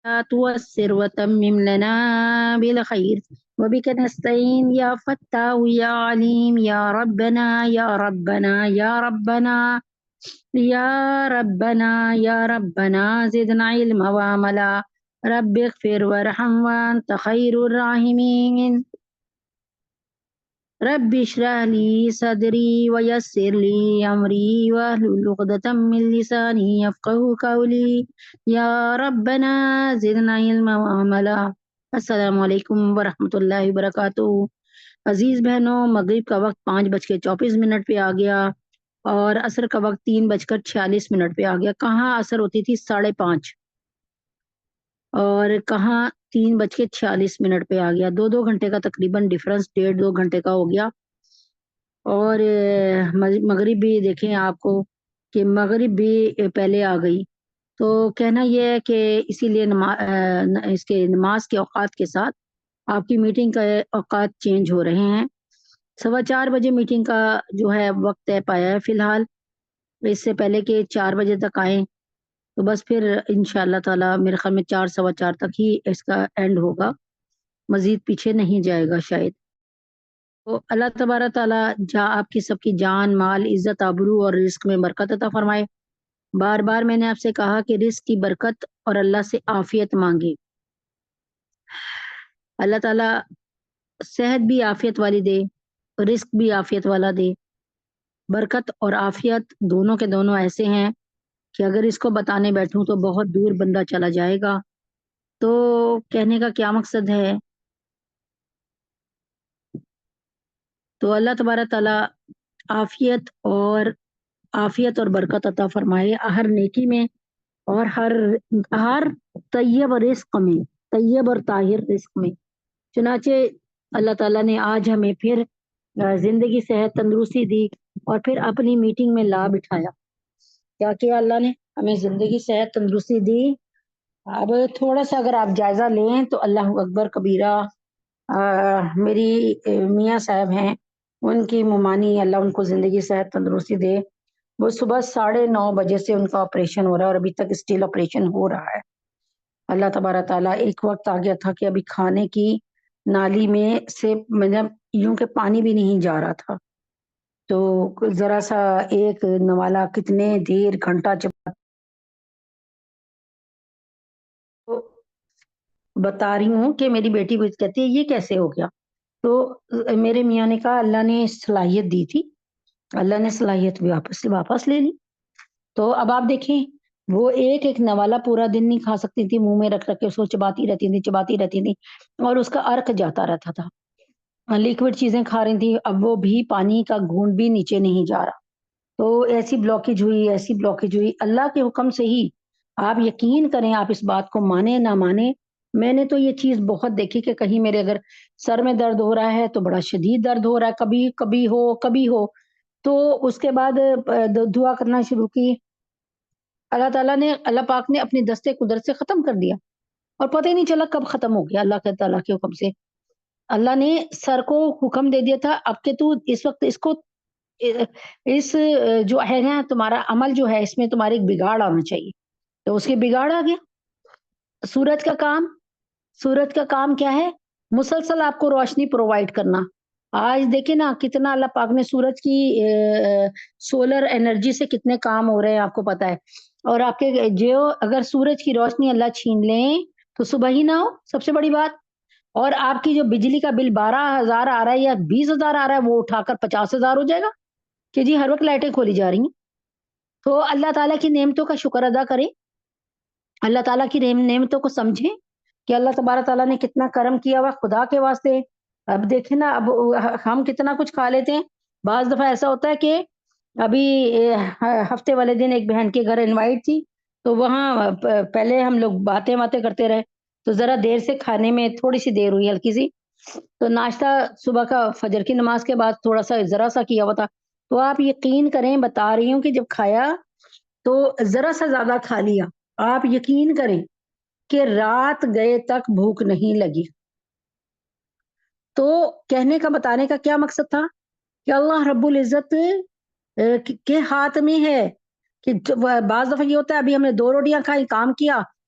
توسر وتمم لنا بالخير وبك نستعين يا فتاح يا عليم يا ربنا يا ربنا يا ربنا يا ربنا يا ربنا زدنا علما وعملا رب اغفر وارحم وأنت خير الراحمين رب اشرح لي صدري ويسر لي أمري واحلل عقدة من لساني يفقهوا قولي یا ربنا زدنا علما وعملا۔ السلام علیکم ورحمۃ اللہ وبرکاتہ۔ عزیز بہنوں، مغرب کا وقت 5:34 پہ آ گیا اور عصر کا وقت 3:46 پہ آ گیا۔ کہاں عصر ہوتی تھی 5:30 اور کہاں 3:46 پہ آ گیا۔ 2 گھنٹے کا تقریباً ڈفرنس، 1.5-2 گھنٹے کا ہو گیا۔ اور مغرب بھی دیکھیں آپ کو کہ مغرب بھی پہلے آ گئی۔ تو کہنا یہ ہے کہ اسی لیے اس کے نماز کے اوقات کے ساتھ آپ کی میٹنگ کا اوقات چینج ہو رہے ہیں۔ 4:15 میٹنگ کا جو ہے وقت طے پایا ہے فی الحال، اس سے پہلے کہ 4 بجے تک آئیں تو بس پھر انشاءاللہ تعالی میرے خیال میں 4:15 تک ہی اس کا اینڈ ہوگا، مزید پیچھے نہیں جائے گا شاید۔ تو اللہ تبارک تعالی آپ کی سب کی جان، مال، عزت، آبرو اور رزق میں برکت عطا فرمائے۔ بار بار میں نے آپ سے کہا کہ رزق کی برکت اور اللہ سے عافیت مانگے۔ اللہ تعالیٰ صحت بھی عافیت والی دے، رزق بھی عافیت والا دے۔ برکت اور عافیت دونوں کے دونوں ایسے ہیں کہ اگر اس کو بتانے بیٹھوں تو بہت دور بندہ چلا جائے گا۔ تو کہنے کا کیا مقصد ہے؟ تو اللہ تبارک تعالیٰ عافیت اور برکت عطا فرمائے ہر نیکی میں اور ہر طیب رزق میں، طیب اور طاہر رزق میں۔ چنانچہ اللہ تعالیٰ نے آج ہمیں پھر زندگی، صحت، تندرستی دی اور پھر اپنی میٹنگ میں لا بٹھایا۔ کیا کیا اللہ نے؟ ہمیں زندگی، صحت، تندرستی دی۔ اب تھوڑا سا اگر آپ جائزہ لیں تو اللہ اکبر کبیرہ، میری میاں صاحب ہیں، ان کی ممانی، اللہ ان کو زندگی، صحت، تندرستی دے۔ وہ صبح 9:30 بجے سے ان کا آپریشن ہو رہا ہے اور ابھی تک اسٹل آپریشن ہو رہا ہے۔ اللہ تبارک تعالیٰ، ایک وقت آ گیا تھا کہ ابھی کھانے کی نالی میں سے مطلب یوں کہ پانی بھی نہیں جا رہا تھا، تو ذرا سا ایک نوالا کتنے دیر گھنٹہ بتا رہی ہوں کہ میری بیٹی کہتی ہے یہ کیسے ہو گیا؟ تو میرے میاں نے کہا اللہ نے صلاحیت دی تھی، اللہ نے صلاحیت بھی واپس لے لی۔ تو اب آپ دیکھیں، وہ ایک نوالا پورا دن نہیں کھا سکتی تھی، منہ میں رکھ کے اس کو چباتی رہتی تھی اور اس کا ارک جاتا رہتا تھا۔ لیکوڈ چیزیں کھا رہی تھی، اب وہ بھی پانی کا گھونٹ بھی نیچے نہیں جا رہا۔ تو ایسی بلاکیج ہوئی اللہ کے حکم سے ہی۔ آپ یقین کریں، آپ اس بات کو مانیں نہ مانیں، میں نے تو یہ چیز بہت دیکھی کہ کہیں میرے اگر سر میں درد ہو رہا ہے تو بڑا شدید درد ہو رہا ہے، کبھی ہو تو اس کے بعد دعا کرنا شروع کی، اللہ پاک نے اپنی دستے قدرت سے ختم کر دیا اور پتہ ہی نہیں چلا کب ختم ہو گیا اللہ تعالیٰ کے حکم سے۔ اللہ نے سر کو حکم دے دیا تھا اب کہ تو اس وقت اس جو ہے نا تمہارا عمل جو ہے اس میں تمہارے ایک بگاڑ آنا چاہیے، تو اس کے بگاڑ آ گیا۔ سورج کا کام کیا ہے؟ مسلسل آپ کو روشنی پرووائڈ کرنا۔ آج دیکھیں نا کتنا اللہ پاک نے سورج کی سولر انرجی سے کتنے کام ہو رہے ہیں، آپ کو پتا ہے۔ اور آپ کے جو اگر سورج کی روشنی اللہ چھین لیں تو صبح ہی نہ ہو، سب سے بڑی بات۔ اور آپ کی جو بجلی کا بل 12,000 آ رہا ہے یا 20,000 آ رہا ہے وہ اٹھا کر 50,000 ہو جائے گا کہ جی ہر وقت لائٹیں کھولی جا رہی ہیں۔ تو اللہ تعالیٰ کی نعمتوں کا شکر ادا کریں، اللہ تعالیٰ کی نعمتوں کو سمجھیں کہ اللہ تبارک تعالیٰ نے کتنا کرم کیا ہوا خدا کے واسطے۔ اب دیکھیں نا، اب ہم کتنا کچھ کھا لیتے ہیں۔ بعض دفعہ ایسا ہوتا ہے کہ ابھی ہفتے والے دن ایک بہن کے گھر انوائٹ تھی، تو وہاں پہلے ہم لوگ باتیں کرتے رہے، تو ذرا دیر سے کھانے میں تھوڑی سی دیر ہوئی، ہلکی سی۔ تو ناشتہ صبح کا فجر کی نماز کے بعد تھوڑا سا ذرا سا کیا ہوا تھا، تو آپ یقین کریں، بتا رہی ہوں کہ جب کھایا تو ذرا سا زیادہ کھا لیا، آپ یقین کریں کہ رات گئے تک بھوک نہیں لگی۔ تو کہنے کا، بتانے کا کیا مقصد تھا کہ اللہ رب العزت کے ہاتھ میں ہے کہ بعض دفعہ یہ ہوتا ہے ابھی ہم نے 2 روٹیاں کھائی، کام کیا،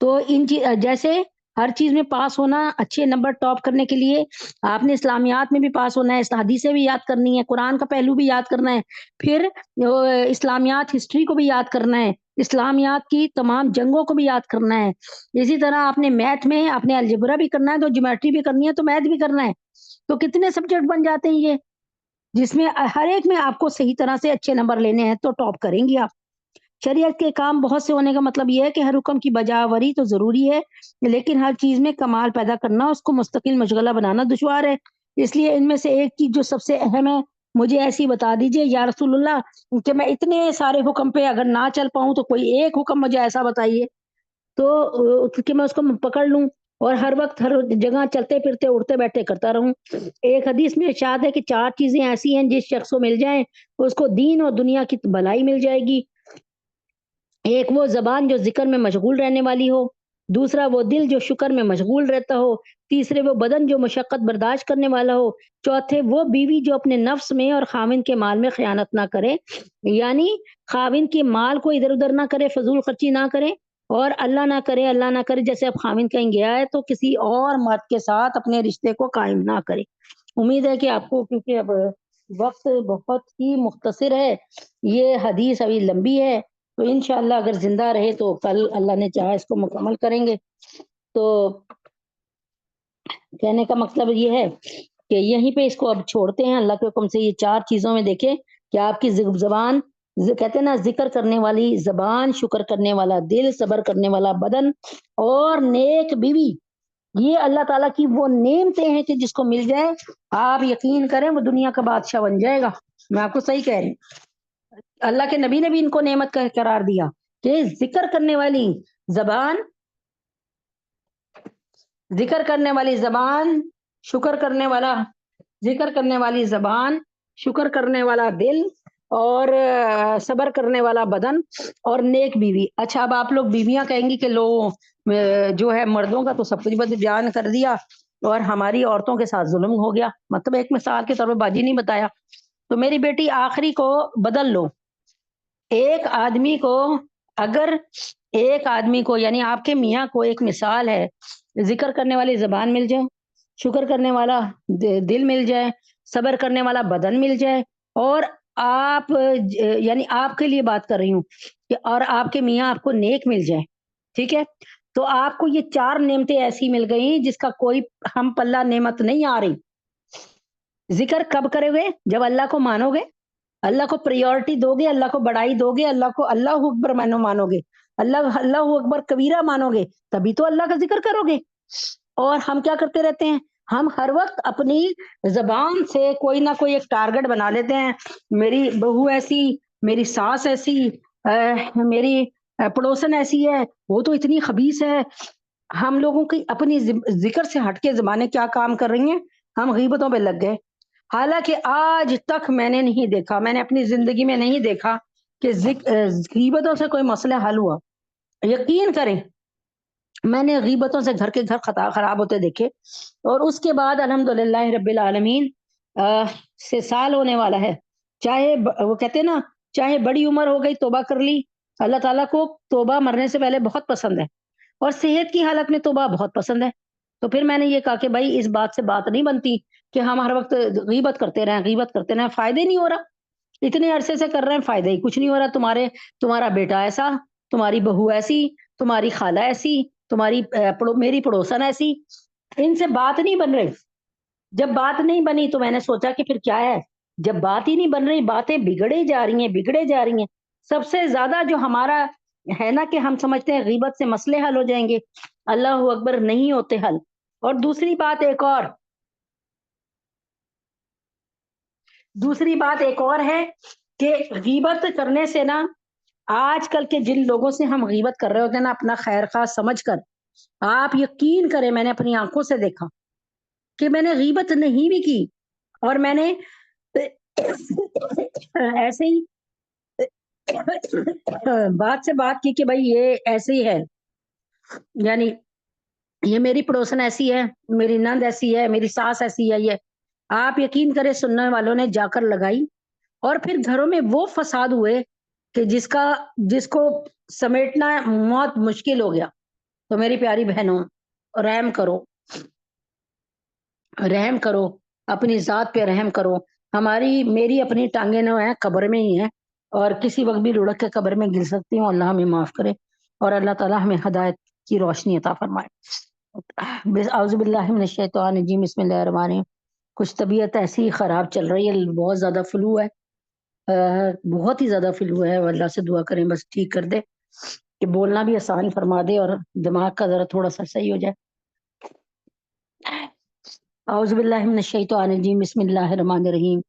تو جیسے ہر چیز میں پاس ہونا، اچھے نمبر ٹاپ کرنے کے لیے آپ نے اسلامیات میں بھی پاس ہونا ہے، حدیثیں بھی یاد کرنی ہے، قرآن کا پہلو بھی یاد کرنا ہے، پھر اسلامیات ہسٹری کو بھی یاد کرنا ہے، اسلامیات کی تمام جنگوں کو بھی یاد کرنا ہے. اسی طرح آپ نے میتھ میں آپ نے الجبرا بھی کرنا ہے، تو جیومیٹری بھی کرنی ہے، تو میتھ بھی کرنا ہے. تو کتنے سبجیکٹ بن جاتے ہیں یہ، جس میں ہر ایک میں آپ کو صحیح طرح سے اچھے نمبر لینے ہیں تو ٹاپ کریں گی آپ. شریعت کے کام بہت سے ہونے کا مطلب یہ ہے کہ ہر حکم کی بجاوری تو ضروری ہے، لیکن ہر چیز میں کمال پیدا کرنا، اس کو مستقل مشغلہ بنانا دشوار ہے. اس لیے ان میں سے ایک چیز جو سب سے اہم ہے مجھے ایسی بتا دیجئے یا رسول اللہ کہ میں اتنے سارے حکم پہ اگر نہ چل پاؤں تو کوئی ایک حکم مجھے ایسا بتائیے تو کہ میں اس کو پکڑ لوں اور ہر وقت ہر جگہ چلتے پھرتے اڑتے بیٹھے کرتا رہوں. ایک حدیث میں ارشاد ہے کہ 4 چیزیں ایسی ہیں جس شخص کو مل جائیں اس کو دین اور دنیا کی بھلائی مل جائے گی. ایک وہ زبان جو ذکر میں مشغول رہنے والی ہو، دوسرا وہ دل جو شکر میں مشغول رہتا ہو، تیسرے وہ بدن جو مشقت برداشت کرنے والا ہو، چوتھے وہ بیوی جو اپنے نفس میں اور خاوند کے مال میں خیانت نہ کرے، یعنی خاوند کے مال کو ادھر ادھر نہ کرے، فضول خرچی نہ کرے، اور اللہ نہ کرے جیسے اب خاوند کہیں گیا ہے تو کسی اور مرد کے ساتھ اپنے رشتے کو قائم نہ کرے. امید ہے کہ آپ کو، کیونکہ اب وقت بہت ہی مختصر ہے، یہ حدیث ابھی لمبی ہے، تو انشاءاللہ اگر زندہ رہے تو کل اللہ نے چاہا اس کو مکمل کریں گے. تو کہنے کا مطلب یہ ہے کہ یہیں پہ اس کو اب چھوڑتے ہیں. اللہ کے حکم سے یہ 4 چیزوں میں دیکھیں کہ آپ کی زبان، کہتے ہیں نا ذکر کرنے والی زبان، شکر کرنے والا دل، صبر کرنے والا بدن اور نیک بیوی، یہ اللہ تعالیٰ کی وہ نعمتیں ہیں کہ جس کو مل جائے آپ یقین کریں وہ دنیا کا بادشاہ بن جائے گا. میں آپ کو صحیح کہہ رہی ہوں. اللہ کے نبی نے بھی ان کو نعمت کا قرار دیا کہ ذکر کرنے والی زبان، ذکر کرنے والی زبان، شکر کرنے والا، ذکر کرنے والی زبان، شکر کرنے والا دل اور صبر کرنے والا بدن اور نیک بیوی. اچھا اب آپ لوگ بیویاں کہیں گی کہ لو جو ہے مردوں کا تو سب کچھ بیان کر دیا اور ہماری عورتوں کے ساتھ ظلم ہو گیا. مطلب ایک مثال کے طور پہ باجی نہیں بتایا. تو میری بیٹی آخری کو بدل لو. ایک آدمی کو، اگر ایک آدمی کو یعنی آپ کے میاں کو ایک مثال ہے، ذکر کرنے والی زبان مل جائے، شکر کرنے والا دل مل جائے، صبر کرنے والا بدن مل جائے، اور آپ یعنی آپ کے لیے بات کر رہی ہوں کہ اور آپ کے میاں آپ کو نیک مل جائے، ٹھیک ہے، تو آپ کو یہ 4 نعمتیں ایسی مل گئی جس کا کوئی ہم پلہ نعمت نہیں آ رہی. ذکر کب کرو گے؟ جب اللہ کو مانو گے، اللہ کو پریورٹی دو گے، اللہ کو بڑائی دو گے، اللہ کو اللہ اکبر مانو گے، اللہ اکبر کبیرہ مانو گے، تبھی تو اللہ کا ذکر کرو گے. اور ہم کیا کرتے رہتے ہیں؟ ہم ہر وقت اپنی زبان سے کوئی نہ کوئی ایک ٹارگٹ بنا لیتے ہیں، میری بہو ایسی، میری ساس ایسی، میری پڑوسن ایسی ہے، وہ تو اتنی خبیث ہے. ہم لوگوں کی اپنی ذکر سے ہٹ کے زبانیں کیا کام کر رہی ہیں؟ ہم غیبتوں پہ لگ گئے. حالانکہ آج تک میں نے نہیں دیکھا، میں نے اپنی زندگی میں نہیں دیکھا کہ غیبتوں سے کوئی مسئلہ حل ہوا. یقین کریں میں نے غیبتوں سے گھر کے گھر خراب ہوتے دیکھے. اور اس کے بعد الحمدللہ رب العالمین سے سال ہونے والا ہے. چاہے وہ کہتے ہیں نا چاہے بڑی عمر ہو گئی توبہ کر لی. اللہ تعالیٰ کو توبہ مرنے سے پہلے بہت پسند ہے اور صحت کی حالت میں توبہ بہت پسند ہے. تو پھر میں نے یہ کہا کہ بھائی اس بات سے بات نہیں بنتی کہ ہم ہر وقت غیبت کرتے رہیں، فائدہ نہیں ہو رہا. اتنے عرصے سے کر رہے ہیں، فائدہ ہی کچھ نہیں ہو رہا. تمہارا بیٹا ایسا، تمہاری بہو ایسی، تمہاری خالہ ایسی، تمہاری میری پڑوسن ایسی، ان سے بات نہیں بن رہی. جب بات نہیں بنی تو میں نے سوچا کہ پھر کیا ہے، جب بات ہی نہیں بن رہی، باتیں بگڑے جا رہی ہیں. سب سے زیادہ جو ہمارا ہے نا کہ ہم سمجھتے ہیں غیبت سے مسئلے حل ہو جائیں گے، اللہ اکبر نہیں ہوتے حل. اور دوسری بات ایک اور ہے کہ غیبت کرنے سے نا، آج کل کے جن لوگوں سے ہم غیبت کر رہے ہوتے ہیں نا اپنا خیر خواہ سمجھ کر، آپ یقین کریں میں نے اپنی آنکھوں سے دیکھا کہ میں نے غیبت نہیں بھی کی اور میں نے ایسے ہی بات سے بات کی کہ بھائی یہ ایسے ہی ہے، یعنی یہ میری پڑوسن ایسی ہے، میری نند ایسی ہے، میری ساس ایسی ہے. یہ آپ یقین کریں سننے والوں نے جا کر لگائی اور پھر گھروں میں وہ فساد ہوئے کہ جس کو سمیٹنا بہت مشکل ہو گیا. تو میری پیاری بہنوں رحم کرو، رحم کرو، اپنی ذات پہ رحم کرو. میری اپنی ٹانگیں نہ ہیں، قبر میں ہی ہیں، اور کسی وقت بھی لڑک کے قبر میں گر سکتی ہوں. اللہ ہمیں معاف کرے اور اللہ تعالیٰ ہمیں ہدایت کی روشنی عطا فرمائے. اعوذ باللہ من الشیطان الرجیم، بسم اللہ الرحمن الرحیم. کچھ طبیعت ایسی خراب چل رہی ہے، بہت زیادہ فلو ہے، بہت ہی زیادہ فلو ہے. اللہ سے دعا کریں بس ٹھیک کر دے، کہ بولنا بھی آسان فرما دے اور دماغ کا ذرا تھوڑا سا صحیح ہو جائے. اعوذ باللہ من الشیطان الرجیم، بسم اللہ الرحمن الرحیم.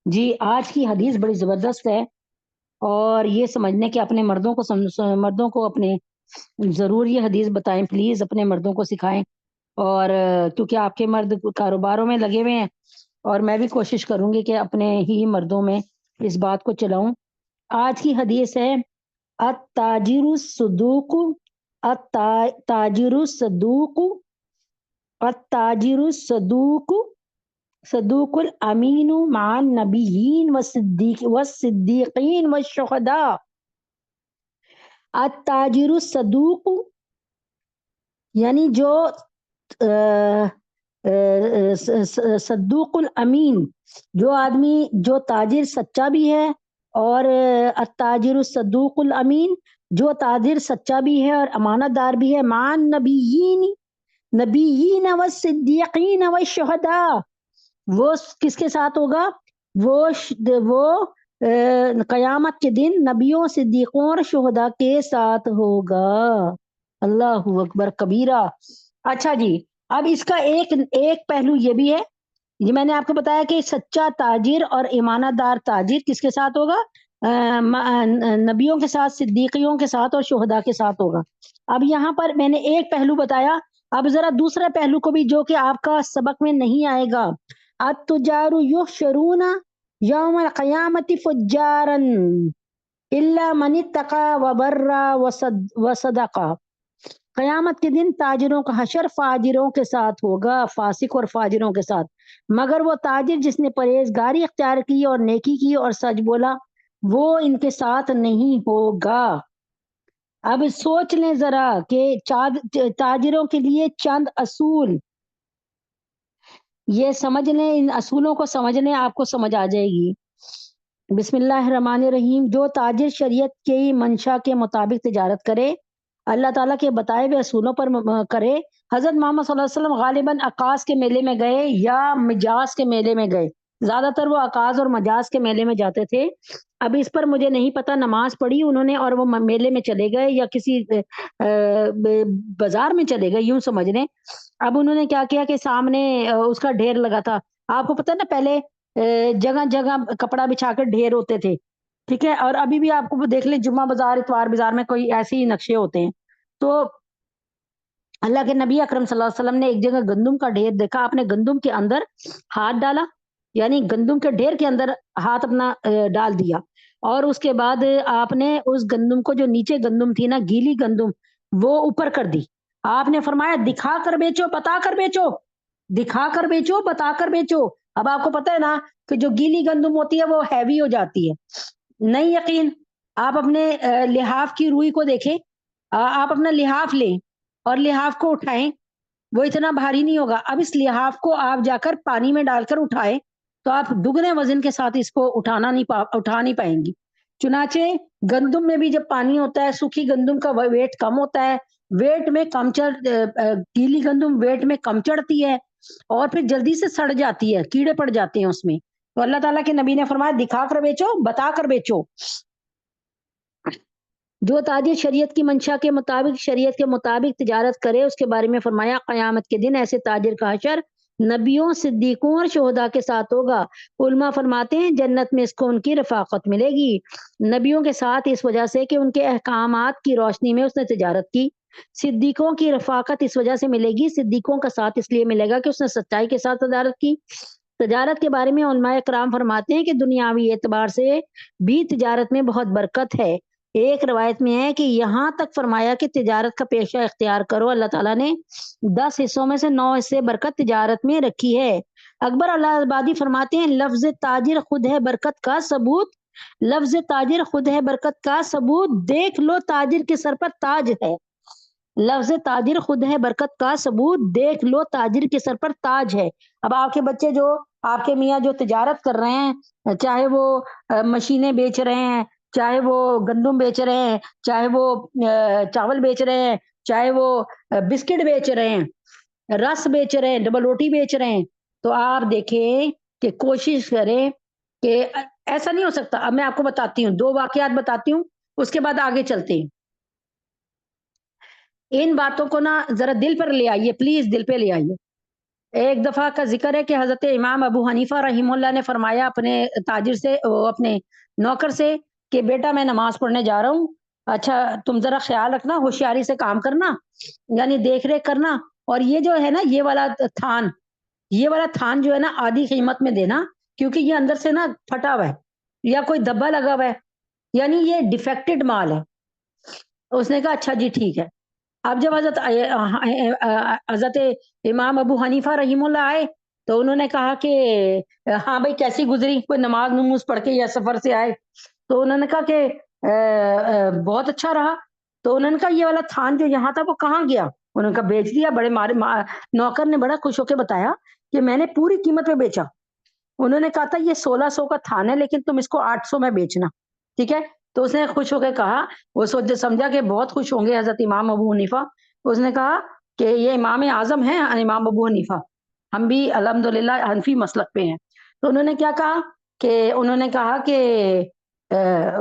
جی آج کی حدیث بڑی زبردست ہے، اور یہ سمجھنے کہ اپنے مردوں کو اپنے ضرور یہ حدیث بتائیں، پلیز اپنے مردوں کو سکھائیں. اور کیونکہ آپ کے مرد کاروباروں میں لگے ہوئے ہیں، اور میں بھی کوشش کروں گی کہ اپنے ہی مردوں میں اس بات کو چلاؤں. آج کی حدیث ہے التاجر الصدوق، التاجر الصدوق، التاجر الصدوق، صدوق الامین مع النبیین والصدیقین والشہداء. التاجر الصدوق یعنی جو صدوق الامین، جو آدمی جو تاجر سچا بھی ہے، اور التاجر الصدوق الامین جو تاجر سچا بھی ہے اور امانت دار بھی ہے، مع النبیین، نبیین والصدیقین والشہداء، وہ کس کے ساتھ ہوگا؟ وہ قیامت کے دن نبیوں، صدیقوں اور شہداء کے ساتھ ہوگا. اللہ اکبر کبیرہ. اچھا جی، اب اس کا ایک پہلو یہ بھی ہے، یہ میں نے آپ کو بتایا کہ سچا تاجر اور ایمانت دار تاجر کس کے ساتھ ہوگا؟ نبیوں کے ساتھ، صدیقیوں کے ساتھ اور شہداء کے ساتھ ہوگا. اب یہاں پر میں نے ایک پہلو بتایا، اب ذرا دوسرے پہلو کو بھی جو کہ آپ کا سبق میں نہیں آئے گا. التجار یحشرون یوم القیامت فجارا الا من اتقى وبر وصدق. قیامت کے دن تاجروں کا حشر فاجروں کے ساتھ ہوگا، فاسق اور فاجروں کے ساتھ، مگر وہ تاجر جس نے پرہیزگاری اختیار کی اور نیکی کی اور سچ بولا، وہ ان کے ساتھ نہیں ہوگا. اب سوچ لیں ذرا کہ تاجروں کے لیے چند اصول، یہ سمجھ لیں، ان اصولوں کو سمجھ لیں، آپ کو سمجھ آ جائے گی. بسم اللہ الرحمن الرحیم. جو تاجر شریعت کی منشا کے مطابق تجارت کرے، اللہ تعالیٰ کے بتائے ہوئے اصولوں پر کرے. حضرت محمد صلی اللہ علیہ وسلم غالباً عکاظ کے میلے میں گئے یا مجاز کے میلے میں گئے، زیادہ تر وہ عکاظ اور مجاز کے میلے میں جاتے تھے. اب اس پر مجھے نہیں پتا، نماز پڑھی انہوں نے اور وہ میلے میں چلے گئے یا کسی بازار میں چلے گئے، یوں سمجھ لیں. اب انہوں نے کیا کیا کہ سامنے اس کا ڈھیر لگا تھا. آپ کو پتہ نا پہلے جگہ جگہ کپڑا بچھا کر ڈھیر ہوتے تھے، ٹھیک ہے، اور ابھی بھی آپ کو دیکھ لیں جمعہ بازار، اتوار بازار میں کوئی ایسے ہی نقشے ہوتے ہیں. تو اللہ کے نبی اکرم صلی اللہ علیہ وسلم نے ایک جگہ گندم کا ڈھیر دیکھا، آپ نے گندم کے اندر ہاتھ ڈالا، یعنی گندم کے ڈھیر کے اندر ہاتھ اپنا ڈال دیا، اور اس کے بعد آپ نے اس گندم کو، جو نیچے گندم تھی نا، گیلی گندم، وہ اوپر کر دی. آپ نے فرمایا دکھا کر بیچو، بتا کر بیچو، دکھا کر بیچو، بتا کر بیچو. اب آپ کو پتہ ہے نا کہ جو گیلی گندم ہوتی ہے وہ ہیوی ہو جاتی ہے. نہیں یقین، آپ اپنے لحاف کی روئی کو دیکھیں، آپ اپنا لحاف لیں اور لحاف کو اٹھائیں، وہ اتنا بھاری نہیں ہوگا. اب اس لحاف کو آپ جا کر پانی میں ڈال کر اٹھائیں تو آپ دگنے وزن کے ساتھ اس کو اٹھا نہیں پائیں گی. چنانچہ گندم میں بھی جب پانی ہوتا ہے، سوکھی گندم کا ویٹ کم ہوتا ہے، ویٹ میں کم گیلی گندم ویٹ میں کم چڑھتی ہے اور پھر جلدی سے سڑ جاتی ہے، کیڑے پڑ جاتے ہیں اس میں. تو اللہ تعالیٰ کے نبی نے فرمایا دکھا کر بیچو، بتا کر بیچو. جو تاجر شریعت کی منشا کے مطابق، شریعت کے مطابق تجارت کرے، اس کے بارے میں فرمایا قیامت کے دن ایسے تاجر کا حشر نبیوں، صدیقوں اور شہداء کے ساتھ ہوگا. علماء فرماتے ہیں جنت میں اس کو ان کی رفاقت ملے گی، نبیوں کے ساتھ اس وجہ سے کہ ان کے احکامات کی روشنی میں اس نے تجارت کی. صدیقوں کی رفاقت اس وجہ سے ملے گی، صدیقوں کا ساتھ اس لیے ملے گا کہ اس نے سچائی کے ساتھ تجارت کی. تجارت کے بارے میں علماء کرام فرماتے ہیں کہ دنیاوی اعتبار سے بھی تجارت میں بہت برکت ہے. ایک روایت میں ہے کہ یہاں تک فرمایا کہ تجارت کا پیشہ اختیار کرو، اللہ تعالیٰ نے 10 حصوں میں سے 9 حصے برکت تجارت میں رکھی ہے. اکبر اللہ آبادی فرماتے ہیں لفظ تاجر خود ہے برکت کا ثبوت، لفظ تاجر خود ہے برکت کا ثبوت، دیکھ لو تاجر کے سر پر تاج ہے. لفظ تاجر خود ہے برکت کا ثبوت، دیکھ لو تاجر کے سر پر تاج ہے۔ اب آپ کے بچے جو آپ کے میاں جو تجارت کر رہے ہیں، چاہے وہ مشینیں بیچ رہے ہیں، چاہے وہ گندم بیچ رہے ہیں، چاہے وہ چاول بیچ رہے ہیں، چاہے وہ بسکٹ بیچ رہے ہیں، رس بیچ رہے ہیں، ڈبل روٹی بیچ رہے ہیں، تو آپ دیکھیں کہ کوشش کریں کہ ایسا نہیں ہو سکتا۔ اب میں آپ کو بتاتی ہوں، 2 واقعات بتاتی ہوں، اس کے بعد آگے چلتے ہیں۔ ان باتوں کو نا ذرا دل پر لے آئیے، پلیز دل پہ لے آئیے۔ ایک دفعہ کا ذکر ہے کہ حضرت امام ابو حنیفہ رحمہ اللہ نے فرمایا اپنے تاجر سے، اپنے نوکر سے کہ بیٹا میں نماز پڑھنے جا رہا ہوں، اچھا تم ذرا خیال رکھنا، ہوشیاری سے کام کرنا، یعنی دیکھ ریکھ کرنا، اور یہ جو ہے نا یہ والا تھان جو ہے نا آدھی قیمت میں دینا، کیونکہ یہ اندر سے نا پھٹا ہوا ہے یا کوئی دبا لگا ہوا ہے، یعنی یہ ڈیفیکٹڈ مال ہے۔ اس نے کہا اچھا جی ٹھیک ہے۔ اب جب حضرت امام ابو حنیفہ رحیم اللہ آئے تو انہوں نے کہا کہ ہاں بھائی کیسی گزری، کوئی نماز نماز پڑھ کے یا سفر سے آئے؟ تو انہوں نے کہا کہ بہت اچھا رہا۔ تو انہوں نے کہا یہ والا تھان جو یہاں تھا وہ کہاں گیا؟ انہوں نے کہا بیچ دیا۔ بڑے نوکر نے بڑا خوش ہو کے بتایا کہ میں نے پوری قیمت پہ بیچا۔ انہوں نے کہا تھا یہ 1600 کا تھان ہے لیکن تم اس کو 800 میں بیچنا، ٹھیک ہے؟ تو اس نے خوش ہو کے کہا، وہ سمجھا کہ بہت خوش ہوں گے حضرت امام ابو حنیفہ، اس نے کہا کہ یہ امام اعظم ہیں امام ابو حنیفہ، ہم بھی الحمدللہ حنفی مسلک پہ ہیں۔ تو انہوں نے کیا کہا کہ انہوں نے کہا کہ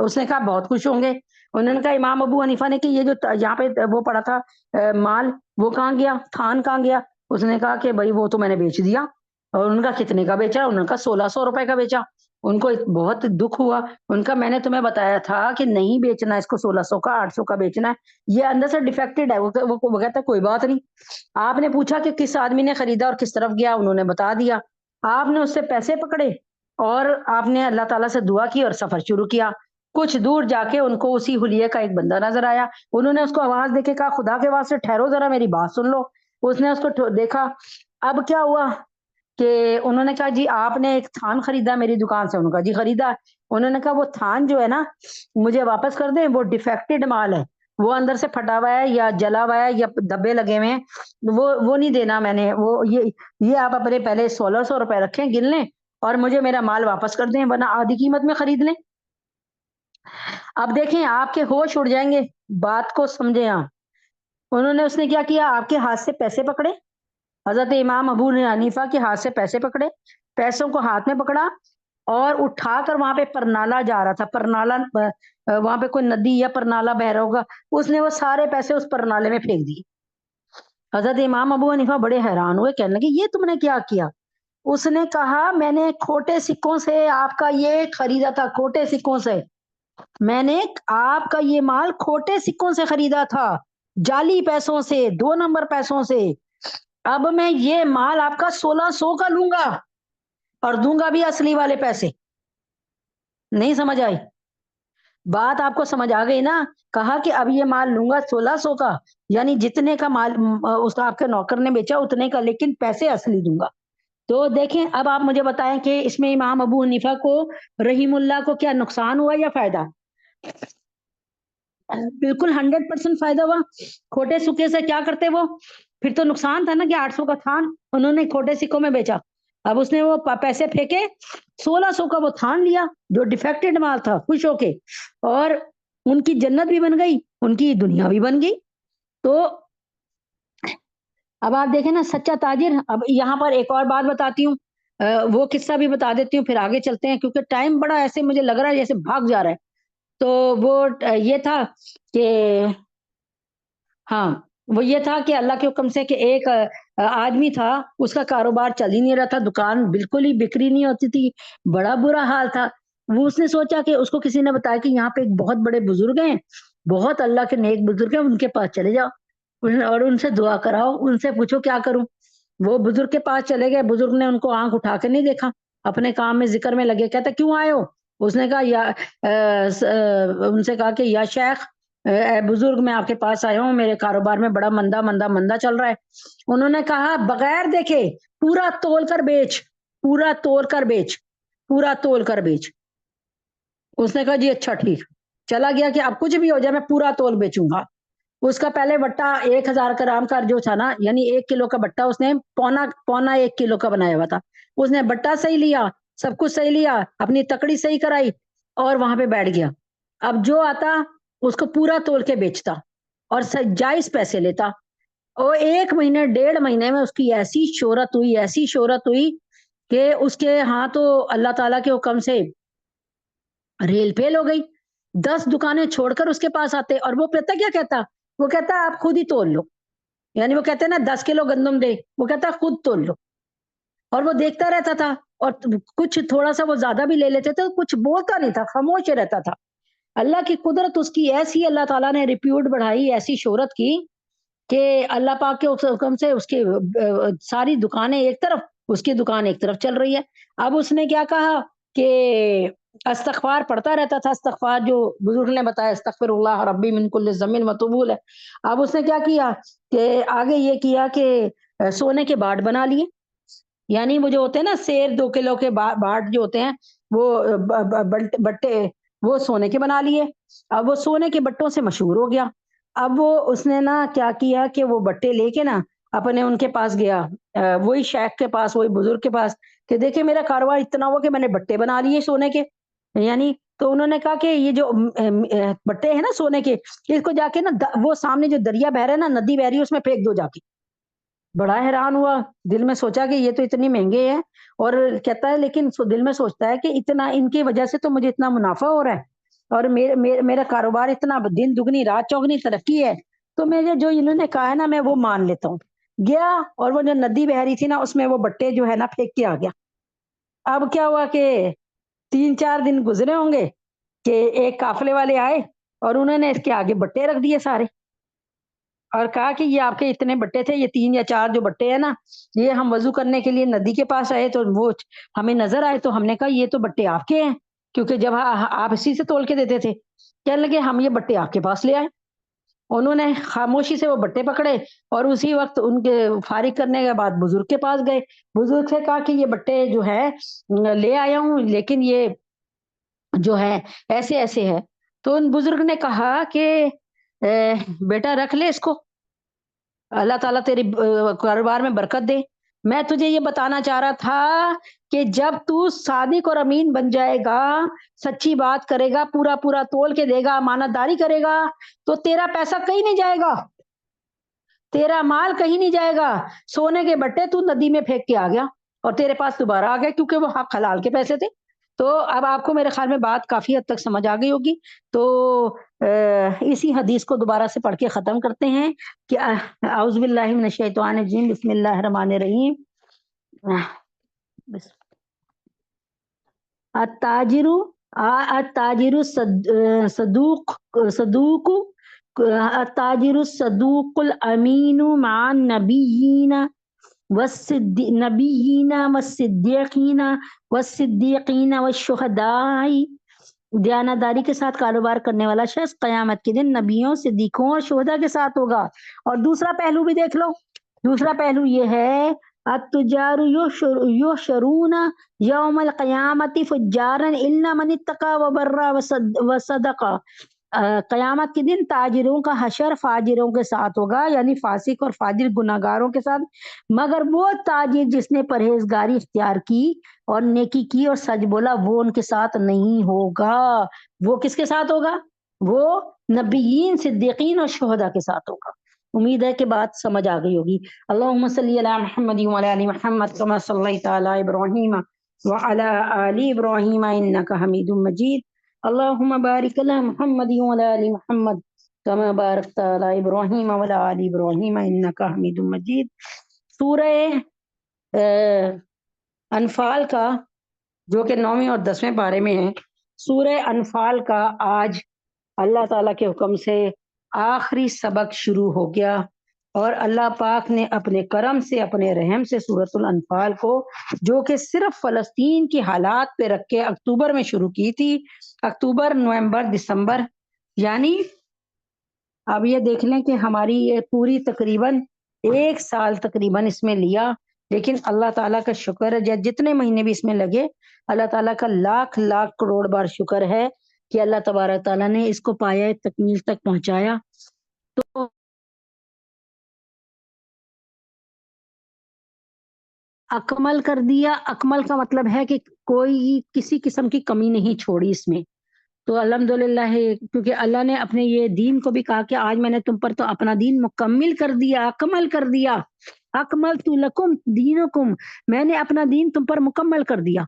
اس نے کہا بہت خوش ہوں گے۔ انہوں نے کہا امام ابو حنیفہ نے کہ یہ جو یہاں پہ وہ پڑا تھا مال، وہ کہاں گیا، تھان کہاں گیا؟ اس نے کہا کہ بھائی وہ تو میں نے بیچ دیا۔ اور ان کا کتنے کا بیچا؟ انہوں نے کہا 1600 روپے کا بیچا۔ ان کو بہت دکھ ہوا، ان کا میں نے تمہیں بتایا تھا کہ نہیں بیچنا اس کو 1600 کا، 800 کا بیچنا ہے، یہ اندر سے ڈیفیکٹڈ ہے۔ وہ کہتا ہے کوئی بات نہیں۔ آپ نے پوچھا کہ کس آدمی نے خریدا اور کس طرف گیا، انہوں نے بتا دیا۔ آپ نے اس سے پیسے پکڑے اور آپ نے اللہ تعالیٰ سے دعا کی اور سفر شروع کیا۔ کچھ دور جا کے ان کو اسی حلیے کا ایک بندہ نظر آیا، انہوں نے اس کو آواز دے کے کہا خدا کے واسطے ٹھہرو ذرا میری بات سن لو۔ اس نے اس کو دیکھا۔ اب کیا ہوا کہ انہوں نے کہا جی آپ نے ایک تھان خریدا میری دکان سے؟ انہوں نے کہا جی خریدا۔ انہوں نے کہا وہ تھان جو ہے نا مجھے واپس کر دیں، وہ ڈیفیکٹڈ مال ہے، وہ اندر سے پھٹا ہوا ہے یا جلا ہوا ہے یا دبے لگے ہوئے ہیں، وہ نہیں دینا میں نے، وہ یہ آپ اپنے پہلے 1600 روپے رکھیں گن لیں اور مجھے میرا مال واپس کر دیں ورنہ آدھی قیمت میں خرید لیں۔ اب دیکھیں آپ کے ہوش اڑ جائیں گے، بات کو سمجھیں آپ۔ انہوں نے اس نے کیا کیا، آپ کے ہاتھ سے پیسے پکڑے، حضرت امام ابو حنیفہ کے ہاتھ سے پیسے پکڑے، پیسوں کو ہاتھ میں پکڑا اور اٹھا کر وہاں پہ پرنالا جا رہا تھا، پرنالا وہاں پہ کوئی ندی یا پرنالا بہ رہا ہوگا، اس نے وہ سارے پیسے اس پرنالے میں پھینک دیے۔ حضرت امام ابو حنیفہ بڑے حیران ہوئے، کہنے لگے یہ تم نے کیا کیا؟ اس نے کہا میں نے کھوٹے سکوں سے آپ کا یہ خریدا تھا، کھوٹے سکوں سے میں نے آپ کا یہ مال کھوٹے سکوں سے خریدا تھا، جعلی پیسوں سے، 2 نمبر پیسوں سے۔ اب میں یہ مال آپ کا 1600 کا لوں گا اور دوں گا بھی اصلی والے پیسے۔ نہیں سمجھ آئی بات؟ آپ کو سمجھ آ گئی نا؟ کہا کہ اب یہ مال لوں گا 1600 کا، یعنی جتنے کا مال اس آپ کے نوکر نے بیچا اتنے کا، لیکن پیسے اصلی دوں گا۔ تو دیکھیں اب آپ مجھے بتائیں کہ اس میں امام ابو حنیفہ کو رحیم اللہ کو کیا نقصان ہوا یا فائدہ؟ بالکل 100% فائدہ ہوا۔ کھوٹے سکے سے کیا کرتے وہ؟ پھر تو نقصان تھا نا کہ 800 کا تھان انہوں نے کھوٹے سکوں میں بیچا، اب اس نے وہ پیسے پھینکے، 1600 کا وہ تھان لیا جو ڈیفیکٹڈ مال تھا، خوش ہو کے، اور ان کی جنت بھی بن گئی، ان کی دنیا بھی بن گئی۔ تو اب آپ دیکھیں نا سچا تاجر۔ اب یہاں پر ایک اور بات بتاتی ہوں، وہ قصہ بھی بتا دیتی ہوں پھر آگے چلتے ہیں، کیونکہ ٹائم بڑا ایسے مجھے لگ رہا ہے جیسے بھاگ جا رہا ہے۔ تو وہ یہ تھا کہ ہاں وہ یہ تھا کہ اللہ کے حکم سے کہ ایک آدمی تھا، اس کا کاروبار چل ہی نہیں رہا تھا، دکان بالکل ہی بکری نہیں ہوتی تھی، بڑا برا حال تھا۔ وہ اس نے سوچا کہ اس کو کسی نے بتایا کہ یہاں پہ ایک بہت بڑے بزرگ ہیں، بہت اللہ کے نیک بزرگ ہیں، ان کے پاس چلے جاؤ اور ان سے دعا کراؤ، ان سے پوچھو کیا کروں۔ وہ بزرگ کے پاس چلے گئے، بزرگ نے ان کو آنکھ اٹھا کے نہیں دیکھا، اپنے کام میں ذکر میں لگے، کہتا کیوں آئے ہو؟ اس نے کہا یا ان سے کہا کہ یا شیخ، اے بزرگ میں آپ کے پاس آیا ہوں، میرے کاروبار میں بڑا مندہ مندہ مندہ چل رہا ہے۔ انہوں نے کہا بغیر دیکھے پورا تول کر بیچ، پورا تول کر بیچ، پورا تول کر بیچ۔ اس نے کہا جی اچھا ٹھیک، چلا گیا کہ اب کچھ بھی ہو جائے میں پورا تول بیچوں گا۔ اس کا پہلے بٹا 1000 گرام کا جو تھا نا، یعنی 1 کلو کا بٹا اس نے پونا 1 کلو کا بنایا ہوا تھا. اس نے بٹا صحیح لیا، سب کچھ صحیح لیا، اپنی تکڑی صحیح کرائی اور وہاں پہ بیٹھ گیا. اب جو آتا اس کو پورا تول کے بیچتا اور جائز پیسے لیتا. اور 1 مہینے 1.5 مہینے میں اس کی ایسی شہرت ہوئی کہ اس کے ہاں تو اللہ تعالیٰ کے حکم سے ریل فیل ہو گئی. 10 دکانیں چھوڑ کر اس کے پاس آتے اور وہ پتا کیا کہتا، وہ کہتا آپ خود ہی تول لو. یعنی وہ کہتے ہیں نا 10 کلو گندم دے، وہ کہتا خود تول لو. اور وہ دیکھتا رہتا تھا اور کچھ تھوڑا سا وہ زیادہ بھی لے لیتے تھے، کچھ بولتا نہیں تھا، خاموش رہتا تھا. اللہ کی قدرت اس کی ایسی، اللہ تعالیٰ نے ریپیوٹ بڑھائی، ایسی شہرت کی کہ اللہ پاک کے حکم سے اس کی ساری دکانیں ایک طرف، اس کی دکان ایک طرف چل رہی ہے. اب اس نے کیا کہا کہ استغفار پڑھتا رہتا تھا. استغفار جو بزرگ نے بتایا، استغفر اللہ ربی من کل ذنب واتوب ہے. اب اس نے کیا کیا کہ آگے یہ کیا کہ سونے کے باٹ بنا لیے. یعنی وہ جو ہوتے ہیں نا سیر 2 کلو کے باٹ جو ہوتے ہیں وہ بٹے، وہ سونے کے بنا لیے. اب وہ سونے کے بٹوں سے مشہور ہو گیا. اب وہ اس نے نا کیا کیا کہ وہ بٹے لے کے نا اپنے ان کے پاس گیا، وہی شیخ کے پاس، وہی بزرگ کے پاس، کہ دیکھیں میرا کاروبار اتنا ہوا کہ میں نے بٹے بنا لیے سونے کے. یعنی تو انہوں نے کہا کہ یہ جو بٹے ہیں نا سونے کے، اس کو جا کے نا وہ سامنے جو دریا بہ رہا ہے نا، ندی بہ رہی ہے، اس میں پھینک دو جا کے. بڑا حیران ہوا، دل میں سوچا کہ یہ تو اتنی مہنگے ہیں. اور کہتا ہے لیکن دل میں سوچتا ہے کہ اتنا ان کی وجہ سے تو مجھے اتنا منافع ہو رہا ہے اور میرا کاروبار اتنا دن دگنی رات چوگنی ترقی ہے، تو مجھے جو انہوں نے کہا ہے نا میں وہ مان لیتا ہوں. گیا اور وہ جو ندی بہ رہی تھی نا اس میں وہ بٹے جو ہے نا پھینک کے آ گیا. اب کیا ہوا کہ 3-4 دن گزرے ہوں گے کہ ایک قافلے والے آئے اور انہوں نے اس کے آگے بٹے رکھ دیے سارے اور کہا کہ یہ آپ کے اتنے بٹے تھے، یہ 3 یا 4 جو بٹے ہیں نا، یہ ہم وضو کرنے کے لیے ندی کے پاس آئے تو وہ ہمیں نظر آئے تو ہم نے کہا یہ تو بٹے آپ کے ہیں، کیونکہ جب آپ اسی سے تول کے دیتے تھے. کہنے لگے ہم یہ بٹے آپ کے پاس لے آئے. انہوں نے خاموشی سے وہ بٹے پکڑے اور اسی وقت ان کے فارغ کرنے کے بعد بزرگ کے پاس گئے. بزرگ سے کہا کہ یہ بٹے جو ہے لے آیا ہوں لیکن یہ جو ہے ایسے ایسے ہے. تو ان بزرگ نے کہا کہ بیٹا رکھ لے اس کو، اللہ تعالیٰ تیری کاروبار میں برکت دے. میں تجھے یہ بتانا چاہ رہا تھا کہ جب تو صادق اور امین بن جائے گا، سچی بات کرے گا، پورا پورا تول کے دے گا، امانت داری کرے گا، تو تیرا پیسہ کہیں نہیں جائے گا، تیرا مال کہیں نہیں جائے گا. سونے کے بٹے تو ندی میں پھینک کے آ گیا اور تیرے پاس دوبارہ آ گئے کیونکہ وہ حق حلال کے پیسے تھے. تو اب آپ کو میرے خیال میں بات کافی حد تک سمجھ آ گئی ہوگی. تو اسی حدیث کو دوبارہ سے پڑھ کے ختم کرتے ہیں کہ اعوذ باللہ من الشیطان الرجیم، بسم اللہ الرحمن الرحیم. التاجر صدوق التاجر الصدوق الامین مع النبیین والصدیقین والشہداء. دیانتداری کے ساتھ کاروبار کرنے والا شخص قیامت کے دن نبیوں، صدیقوں اور شہداء کے ساتھ ہوگا. اور دوسرا پہلو بھی دیکھ لو، دوسرا پہلو یہ ہے التجار یحشرون یوم القیامت فجارا الا من اتقى وبر وصدق. قیامت کے دن تاجروں کا حشر فاجروں کے ساتھ ہوگا، یعنی فاسق اور فاجر گناہگاروں کے ساتھ، مگر وہ تاجر جس نے پرہیزگاری اختیار کی اور نیکی کی اور سچ بولا وہ ان کے ساتھ نہیں ہوگا. وہ کس کے ساتھ ہوگا؟ وہ نبیین، صدیقین اور شہداء کے ساتھ ہوگا. امید ہے کہ بات سمجھ آ گئی ہوگی. اللہم صلی علی محمد وعلی آل محمد کما صلیت علی ابراہیم وعلی آل ابراہیم انک حمید مجید. اللہم بارک علی محمد وعلی آل محمد کما بارکت علی ابراہیم وعلی آل ابراہیم انک حمید مجید. سورہ انفال کا جو کہ 9ویں اور 10ویں پارے میں ہے، سورہ انفال کا آج اللہ تعالیٰ کے حکم سے آخری سبق شروع ہو گیا اور اللہ پاک نے اپنے کرم سے، اپنے رحم سے سورۃ الانفال کو جو کہ صرف فلسطین کی حالات پہ رکھ کے اکتوبر میں شروع کی تھی، اکتوبر، نومبر، دسمبر، یعنی اب یہ دیکھ لیں کہ ہماری یہ پوری تقریباً 1 سال تقریباً اس میں لیا. لیکن اللہ تعالیٰ کا شکر ہے، جتنے مہینے بھی اس میں لگے اللہ تعالیٰ کا لاکھ لاکھ کروڑ بار شکر ہے کہ اللہ تبارک تعالیٰ نے اس کو پایا تکمیل تک پہنچایا. تو اکمل کر دیا، اکمل کا مطلب ہے کہ کوئی کسی قسم کی کمی نہیں چھوڑی اس میں. تو الحمدللہ ہے، کیونکہ اللہ نے اپنے یہ دین کو بھی کہا کہ آج میں نے تم پر تو اپنا دین مکمل کر دیا، اکمل کر دیا. اکملت لکم دینکم، میں نے اپنا دین تم پر مکمل کر دیا.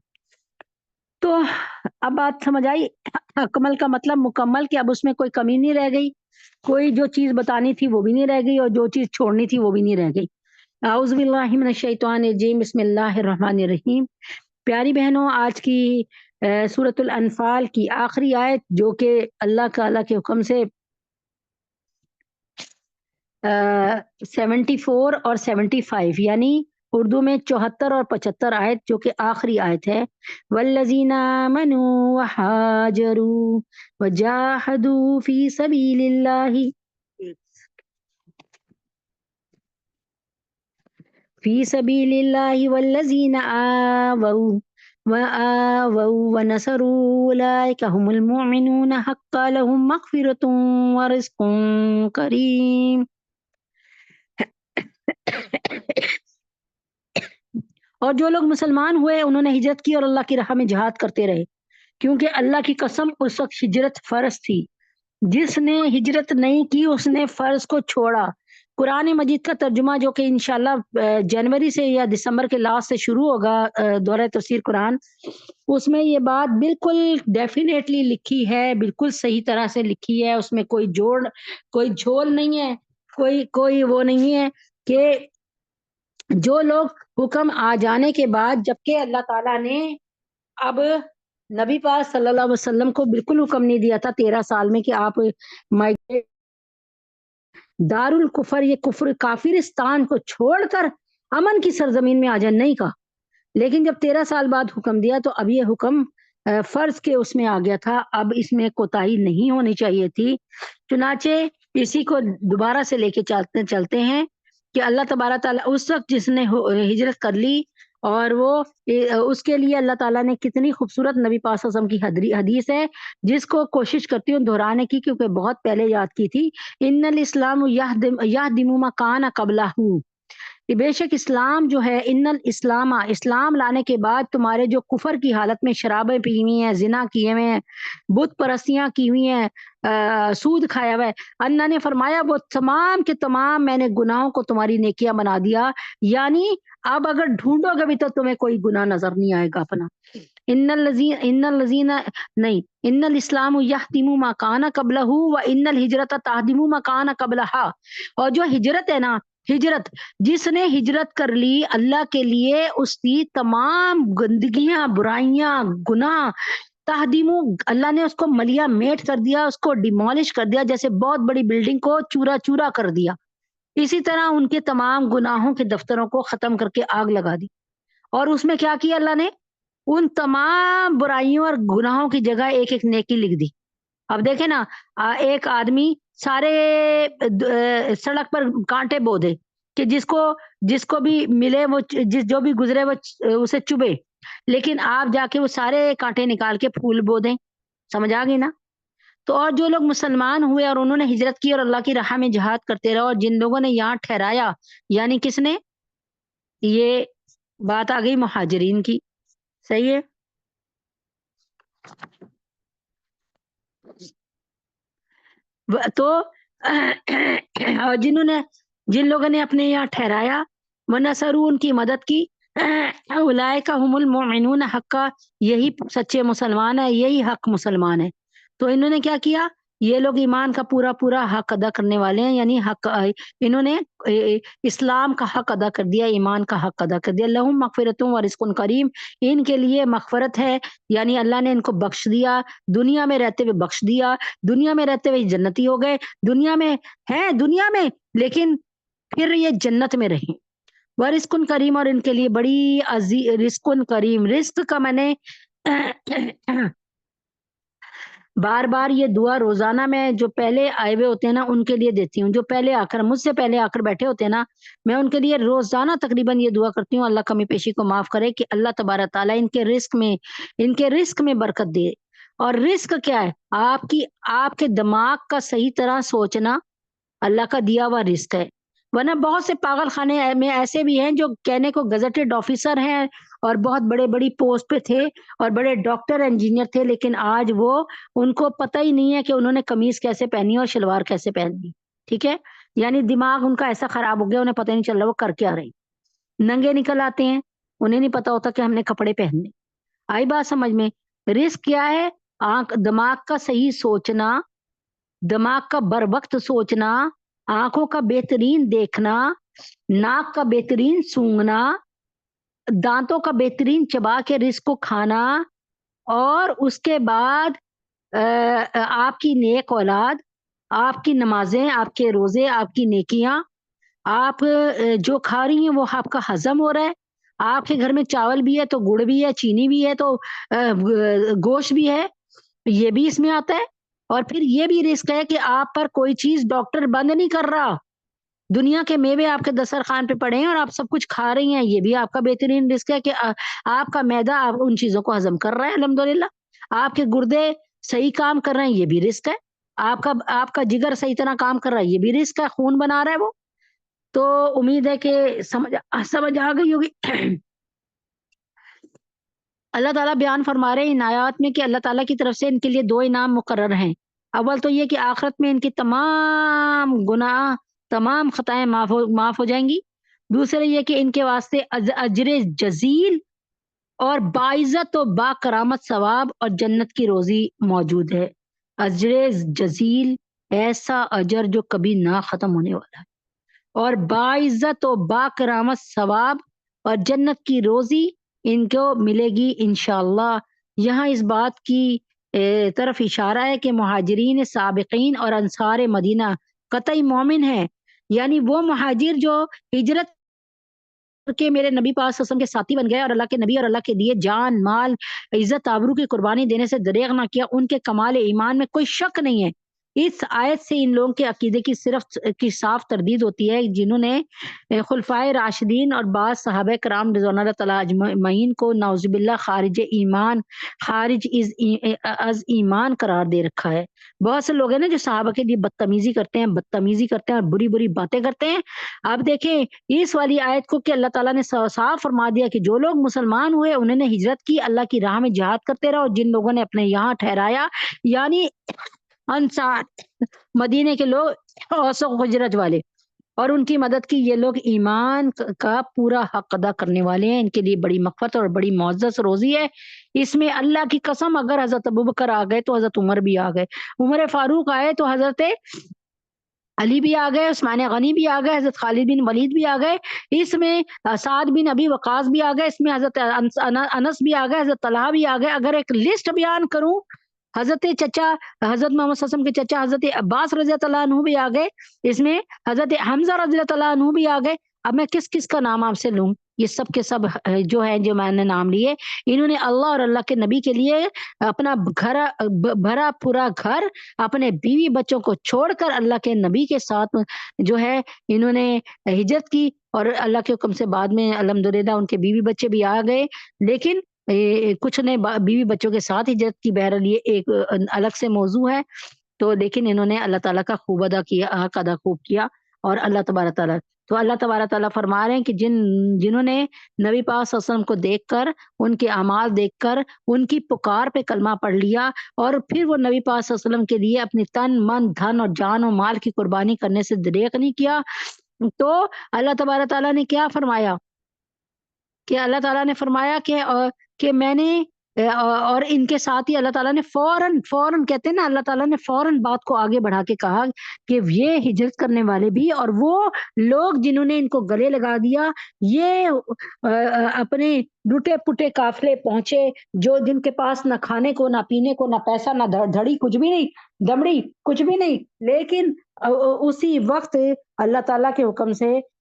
تو اب بات سمجھ آئی، اکمل کا مطلب مکمل، کہ اب اس میں کوئی کمی نہیں رہ گئی، کوئی جو چیز بتانی تھی وہ بھی نہیں رہ گئی، اور جو چیز چھوڑنی تھی وہ بھی نہیں رہ گئی. اعوذ باللہ من الشیطان الرجیم، بسم اللہ الرحمن الرحیم. پیاری بہنوں، آج کی سورۃ الانفال کی آخری آیت، جو کہ اللہ تعالیٰ کے حکم سے 74 اور 75 یعنی اردو میں 74 اور 75 آیت، جو کہ آخری آیت ہے. والذین آمنوا وحاجروا وجاہدوا فی سبیل اللہ والذین آووا ونصروا اولئک هم المؤمنون حقا لهم مغفرۃ ورزق کریم. اور جو لوگ مسلمان ہوئے انہوں نے ہجرت کی اور اللہ کی راہ میں جہاد کرتے رہے، کیونکہ اللہ کی قسم اس وقت ہجرت فرض تھی. جس نے ہجرت نہیں کی اس نے فرض کو چھوڑا. قرآن مجید کا ترجمہ جو کہ انشاءاللہ جنوری سے یا دسمبر کے لاسٹ سے شروع ہوگا دورہ تفسیر قرآن، اس میں یہ بات بالکل ڈیفینیٹلی لکھی ہے، بالکل صحیح طرح سے لکھی ہے. اس میں کوئی جوڑ، کوئی جھول نہیں ہے، کوئی وہ نہیں ہے کہ جو لوگ حکم آ جانے کے بعد، جبکہ اللہ تعالیٰ نے اب نبی پاک صلی اللہ علیہ وسلم کو بالکل حکم نہیں دیا تھا 13 سال میں کہ آپ دار الکفر، یہ کفر کافرستان کو چھوڑ کر امن کی سرزمین میں آ جائیں، نہیں کہا. لیکن جب 13 سال بعد حکم دیا تو اب یہ حکم فرض کے اس میں آ گیا تھا، اب اس میں کوتاہی نہیں ہونی چاہیے تھی. چنانچہ اسی کو دوبارہ سے لے کے چلتے ہیں کہ اللہ تبارک تعالیٰ اس وقت جس نے ہجرت کر لی، اور وہ اس کے لیے اللہ تعالیٰ نے کتنی خوبصورت نبی پاک صلی اللہ علیہ وسلم کی حدیث ہے، جس کو کوشش کرتی ہوں دہرانے کی، کیونکہ بہت پہلے یاد کی تھی. ان الاسلام یہدم ما کان قبلہ، بے شک اسلام جو ہے، ان الاسلام، اسلام لانے کے بعد تمہارے جو کفر کی حالت میں شرابیں پی ہوئی ہیں، زنا کیے ہوئے ہیں، بت پرستیاں کی ہوئی ہیں، سود کھایا ہوا ہے، اللہ نے فرمایا وہ تمام کے تمام میں نے گناہوں کو تمہاری نیکیاں بنا دیا. یعنی اب اگر ڈھونڈو گے بھی تو تمہیں کوئی گناہ نظر نہیں آئے گا اپنا. ان الذین نہیں، ان الاسلام یہدم ما کان قبلہ وان الہجرت تہدم ما کان قبلہا. اور جو ہجرت ہے نا، ہجرت، جس نے ہجرت کر لی اللہ کے لیے، اس کی تمام گندگیاں، برائیاں، گناہ، تہدیمو، اللہ نے اس کو ملیا میٹ کر دیا، اس کو ڈیمولش کر دیا، جیسے بہت بڑی بلڈنگ کو چورا چورا کر دیا. اسی طرح ان کے تمام گناہوں کے دفتروں کو ختم کر کے آگ لگا دی. اور اس میں کیا کیا اللہ نے؟ ان تمام برائیوں اور گناہوں کی جگہ ایک ایک نیکی لکھ دی. اب دیکھیں نا، ایک آدمی سارے سڑک پر کانٹے بو دے کہ جس کو بھی ملے وہ جو بھی گزرے وہ اسے چبھے، لیکن آپ جا کے وہ سارے کانٹے نکال کے پھول بو دیں. سمجھ آ گئی نا؟ تو اور جو لوگ مسلمان ہوئے اور انہوں نے ہجرت کی اور اللہ کی راہ میں جہاد کرتے رہے، اور جن لوگوں نے یہاں ٹھہرایا، یعنی کس نے؟ یہ بات آ گئی مہاجرین کی. صحیح ہے؟ تو اور جن لوگوں نے اپنے یہاں ٹھہرایا، ونصروا، ان کی مدد کی، اولئک هم المؤمنون حقا، یہی سچے مسلمان ہیں، یہی حق مسلمان ہیں. تو انہوں نے کیا کیا؟ یہ لوگ ایمان کا پورا پورا حق ادا کرنے والے ہیں، یعنی حق، انہوں نے اسلام کا حق ادا کر دیا، ایمان کا حق ادا کر دیا. لہم مغفرۃ و رزق کریم، ان کے لیے مغفرت ہے، یعنی اللہ نے ان کو بخش دیا، دنیا میں رہتے ہوئے بخش دیا، دنیا میں رہتے ہوئے جنتی ہو گئے، دنیا میں لیکن پھر یہ جنت میں رہیں. ورزق کریم، اور ان کے لیے بڑی عظیم رزق کریم. رزق کا میں نے بار بار یہ دعا روزانہ میں جو پہلے آئے ہوئے ہوتے ہیں نا ان کے لیے دیتی ہوں، جو پہلے آ کر مجھ سے پہلے آ کر بیٹھے ہوتے ہیں نا، میں ان کے لیے روزانہ تقریباً یہ دعا کرتی ہوں، اللہ کمی پیشی کو معاف کرے، کہ اللہ تبارک تعالیٰ ان کے رزق میں برکت دے. اور رزق کیا ہے؟ آپ کے دماغ کا صحیح طرح سوچنا، اللہ کا دیا ہوا رزق ہے. ورنہ بہت سے پاگل خانے میں ایسے بھی ہیں جو کہنے کو گزٹڈ آفیسر ہیں اور بہت بڑے بڑی پوسٹ پہ تھے اور بڑے ڈاکٹر انجینئر تھے، لیکن آج وہ ان کو پتہ ہی نہیں ہے کہ انہوں نے قمیض کیسے پہنی اور شلوار کیسے پہنی. ٹھیک ہے، یعنی دماغ ان کا ایسا خراب ہو گیا، انہیں پتہ نہیں چل رہا وہ کر کیا رہی. ننگے نکل آتے ہیں، انہیں نہیں پتا ہوتا کہ ہم نے کپڑے پہننے. آئی بات سمجھ میں؟ رزق کیا ہے؟ دماغ کا صحیح سوچنا، دماغ کا بر وقت سوچنا، آنکھوں کا بہترین دیکھنا، ناک کا بہترین سونگھنا، دانتوں کا بہترین چبا کے رزق کو کھانا، اور اس کے بعد آپ کی نیک اولاد، آپ کی نمازیں، آپ کے روزے، آپ کی نیکیاں، آپ جو کھا رہی ہیں وہ آپ کا ہضم ہو رہا ہے. آپ کے گھر میں چاول بھی ہے تو گڑ بھی ہے، چینی بھی ہے تو گوشت بھی ہے، یہ بھی اس میں آتا ہے. اور پھر یہ بھی رزق ہے کہ آپ پر کوئی چیز ڈاکٹر بند نہیں کر رہا. دنیا کے میوے آپ کے دسترخوان پہ پڑے ہیں اور آپ سب کچھ کھا رہی ہیں، یہ بھی آپ کا بہترین رزق ہے کہ آپ کا معدہ آپ ان چیزوں کو ہضم کر رہا ہے الحمدللہ. آپ کے گردے صحیح کام کر رہے ہیں، یہ بھی رزق ہے. آپ کا جگر صحیح طرح کام کر رہا ہے، یہ بھی رزق ہے، خون بنا رہا ہے وہ. تو امید ہے کہ سمجھ آ گئی ہوگی. اللہ تعالیٰ بیان فرما رہے ہیں ان آیات میں کہ اللہ تعالیٰ کی طرف سے ان کے لیے 2 انعام مقرر ہیں. اول تو یہ کہ آخرت میں ان کی تمام گناہ، تمام خطائیں معاف ہو جائیں گی. دوسرے یہ کہ ان کے واسطے اجر جزیل اور باعزت و با کرامت ثواب اور جنت کی روزی موجود ہے. اجر جزیل، ایسا اجر جو کبھی نہ ختم ہونے والا ہے، اور باعزت و با کرامت ثواب اور جنت کی روزی ان کو ملے گی انشاءاللہ. یہاں اس بات کی طرف اشارہ ہے کہ مہاجرین سابقین اور انصار مدینہ قطعی مومن ہیں، یعنی وہ مہاجر جو ہجرت کہ میرے نبی پاک صلی اللہ علیہ وسلم کے ساتھی بن گئے اور اللہ کے نبی اور اللہ کے لیے جان مال عزت آبرو کی قربانی دینے سے دریغ نہ کیا، ان کے کمال ایمان میں کوئی شک نہیں ہے. اس آیت سے ان لوگوں کے عقیدے کی صاف تردید ہوتی ہے جنہوں نے خلفائے راشدین اور بعض صحابہ کرام رضوان اللہ تعالیٰ اجمعین کو نعوذ باللہ خارج از ایمان قرار دے رکھا ہے. بہت سے لوگ ہیں نا جو صحابہ کے لیے بدتمیزی کرتے ہیں اور بری بری باتیں کرتے ہیں. آپ دیکھیں اس والی آیت کو کہ اللہ تعالیٰ نے صاف فرما دیا کہ جو لوگ مسلمان ہوئے انہوں نے ہجرت کی، اللہ کی راہ میں جہاد کرتے رہو. جن لوگوں نے اپنے یہاں ٹھہرایا، یعنی انصار مدینے کے لوگ، اوس و خزرج والے، اور ان کی مدد کی، یہ لوگ ایمان کا پورا حق ادا کرنے والے ہیں. ان کے لیے بڑی مغفرت اور بڑی معزز روزی ہے. اس میں اللہ کی قسم اگر حضرت ابوبکر آ گئے تو حضرت عمر بھی آ گئے، عمر فاروق آئے تو حضرت علی بھی آ گئے، عثمان غنی بھی آ گئے، حضرت خالد بن ولید بھی آ گئے، اس میں سعد بن ابی وقاص بھی آ گئے، اس میں حضرت انس بھی آ گئے، حضرت طلحہ بھی آ گئے. اگر ایک لسٹ بیان کروں، حضرت چچا حضرت محمد صلی اللہ علیہ وسلم کے چچا حضرت عباس رضی اللہ عنہ بھی آ گئے، اس میں حضرت حمزہ رضی اللہ عنہ بھی آ گئے. اب میں کس کس کا نام آپ سے لوں؟ یہ سب کے سب جو ہیں جو میں نے نام لیے، انہوں نے اللہ اور اللہ کے نبی کے لیے اپنا گھر بھرا پورا گھر، اپنے بیوی بچوں کو چھوڑ کر اللہ کے نبی کے ساتھ جو ہے انہوں نے ہجرت کی. اور اللہ کے حکم سے بعد میں الحمدللہ ان کے بیوی بچے بھی آ گئے، لیکن کچھ نے بیوی بچوں کے ساتھ ہجرت کی، بہرحال یہ ایک الگ سے موضوع ہے. تو لیکن انہوں نے اللہ تعالیٰ کا خوب ادا کیا، حق ادا خوب کیا. اور اللہ تبارک تعالیٰ، تو اللہ تبارک تعالیٰ فرما رہے ہیں کہ جنہوں نے نبی پاک صلی اللہ علیہ وسلم کو دیکھ کر، ان کے اعمال دیکھ کر، ان کی پکار پہ کلمہ پڑھ لیا اور پھر وہ نبی پاک صلی اللہ علیہ وسلم کے لیے اپنی تن من دھن اور جان و مال کی قربانی کرنے سے دریغ نہیں کیا، تو اللہ تبارک تعالیٰ نے کیا فرمایا کہ اللہ تعالیٰ نے فرمایا کہ میں نے اور ان کے ساتھ ہی اللہ تعالیٰ نے فوراً کہتے ہیں نا، اللہ تعالیٰ نے فوراً بات کو آگے بڑھا کے کہا کہ یہ ہجرت کرنے والے بھی اور وہ لوگ جنہوں نے ان کو گلے لگا دیا، یہ اپنے لوٹے پٹے قافلے پہنچے جو جن کے پاس نہ کھانے کو، نہ پینے کو، نہ پیسہ، نہ دھڑی، کچھ بھی نہیں، دمڑی کچھ بھی نہیں، لیکن اسی وقت اللہ تعالیٰ کے حکم سے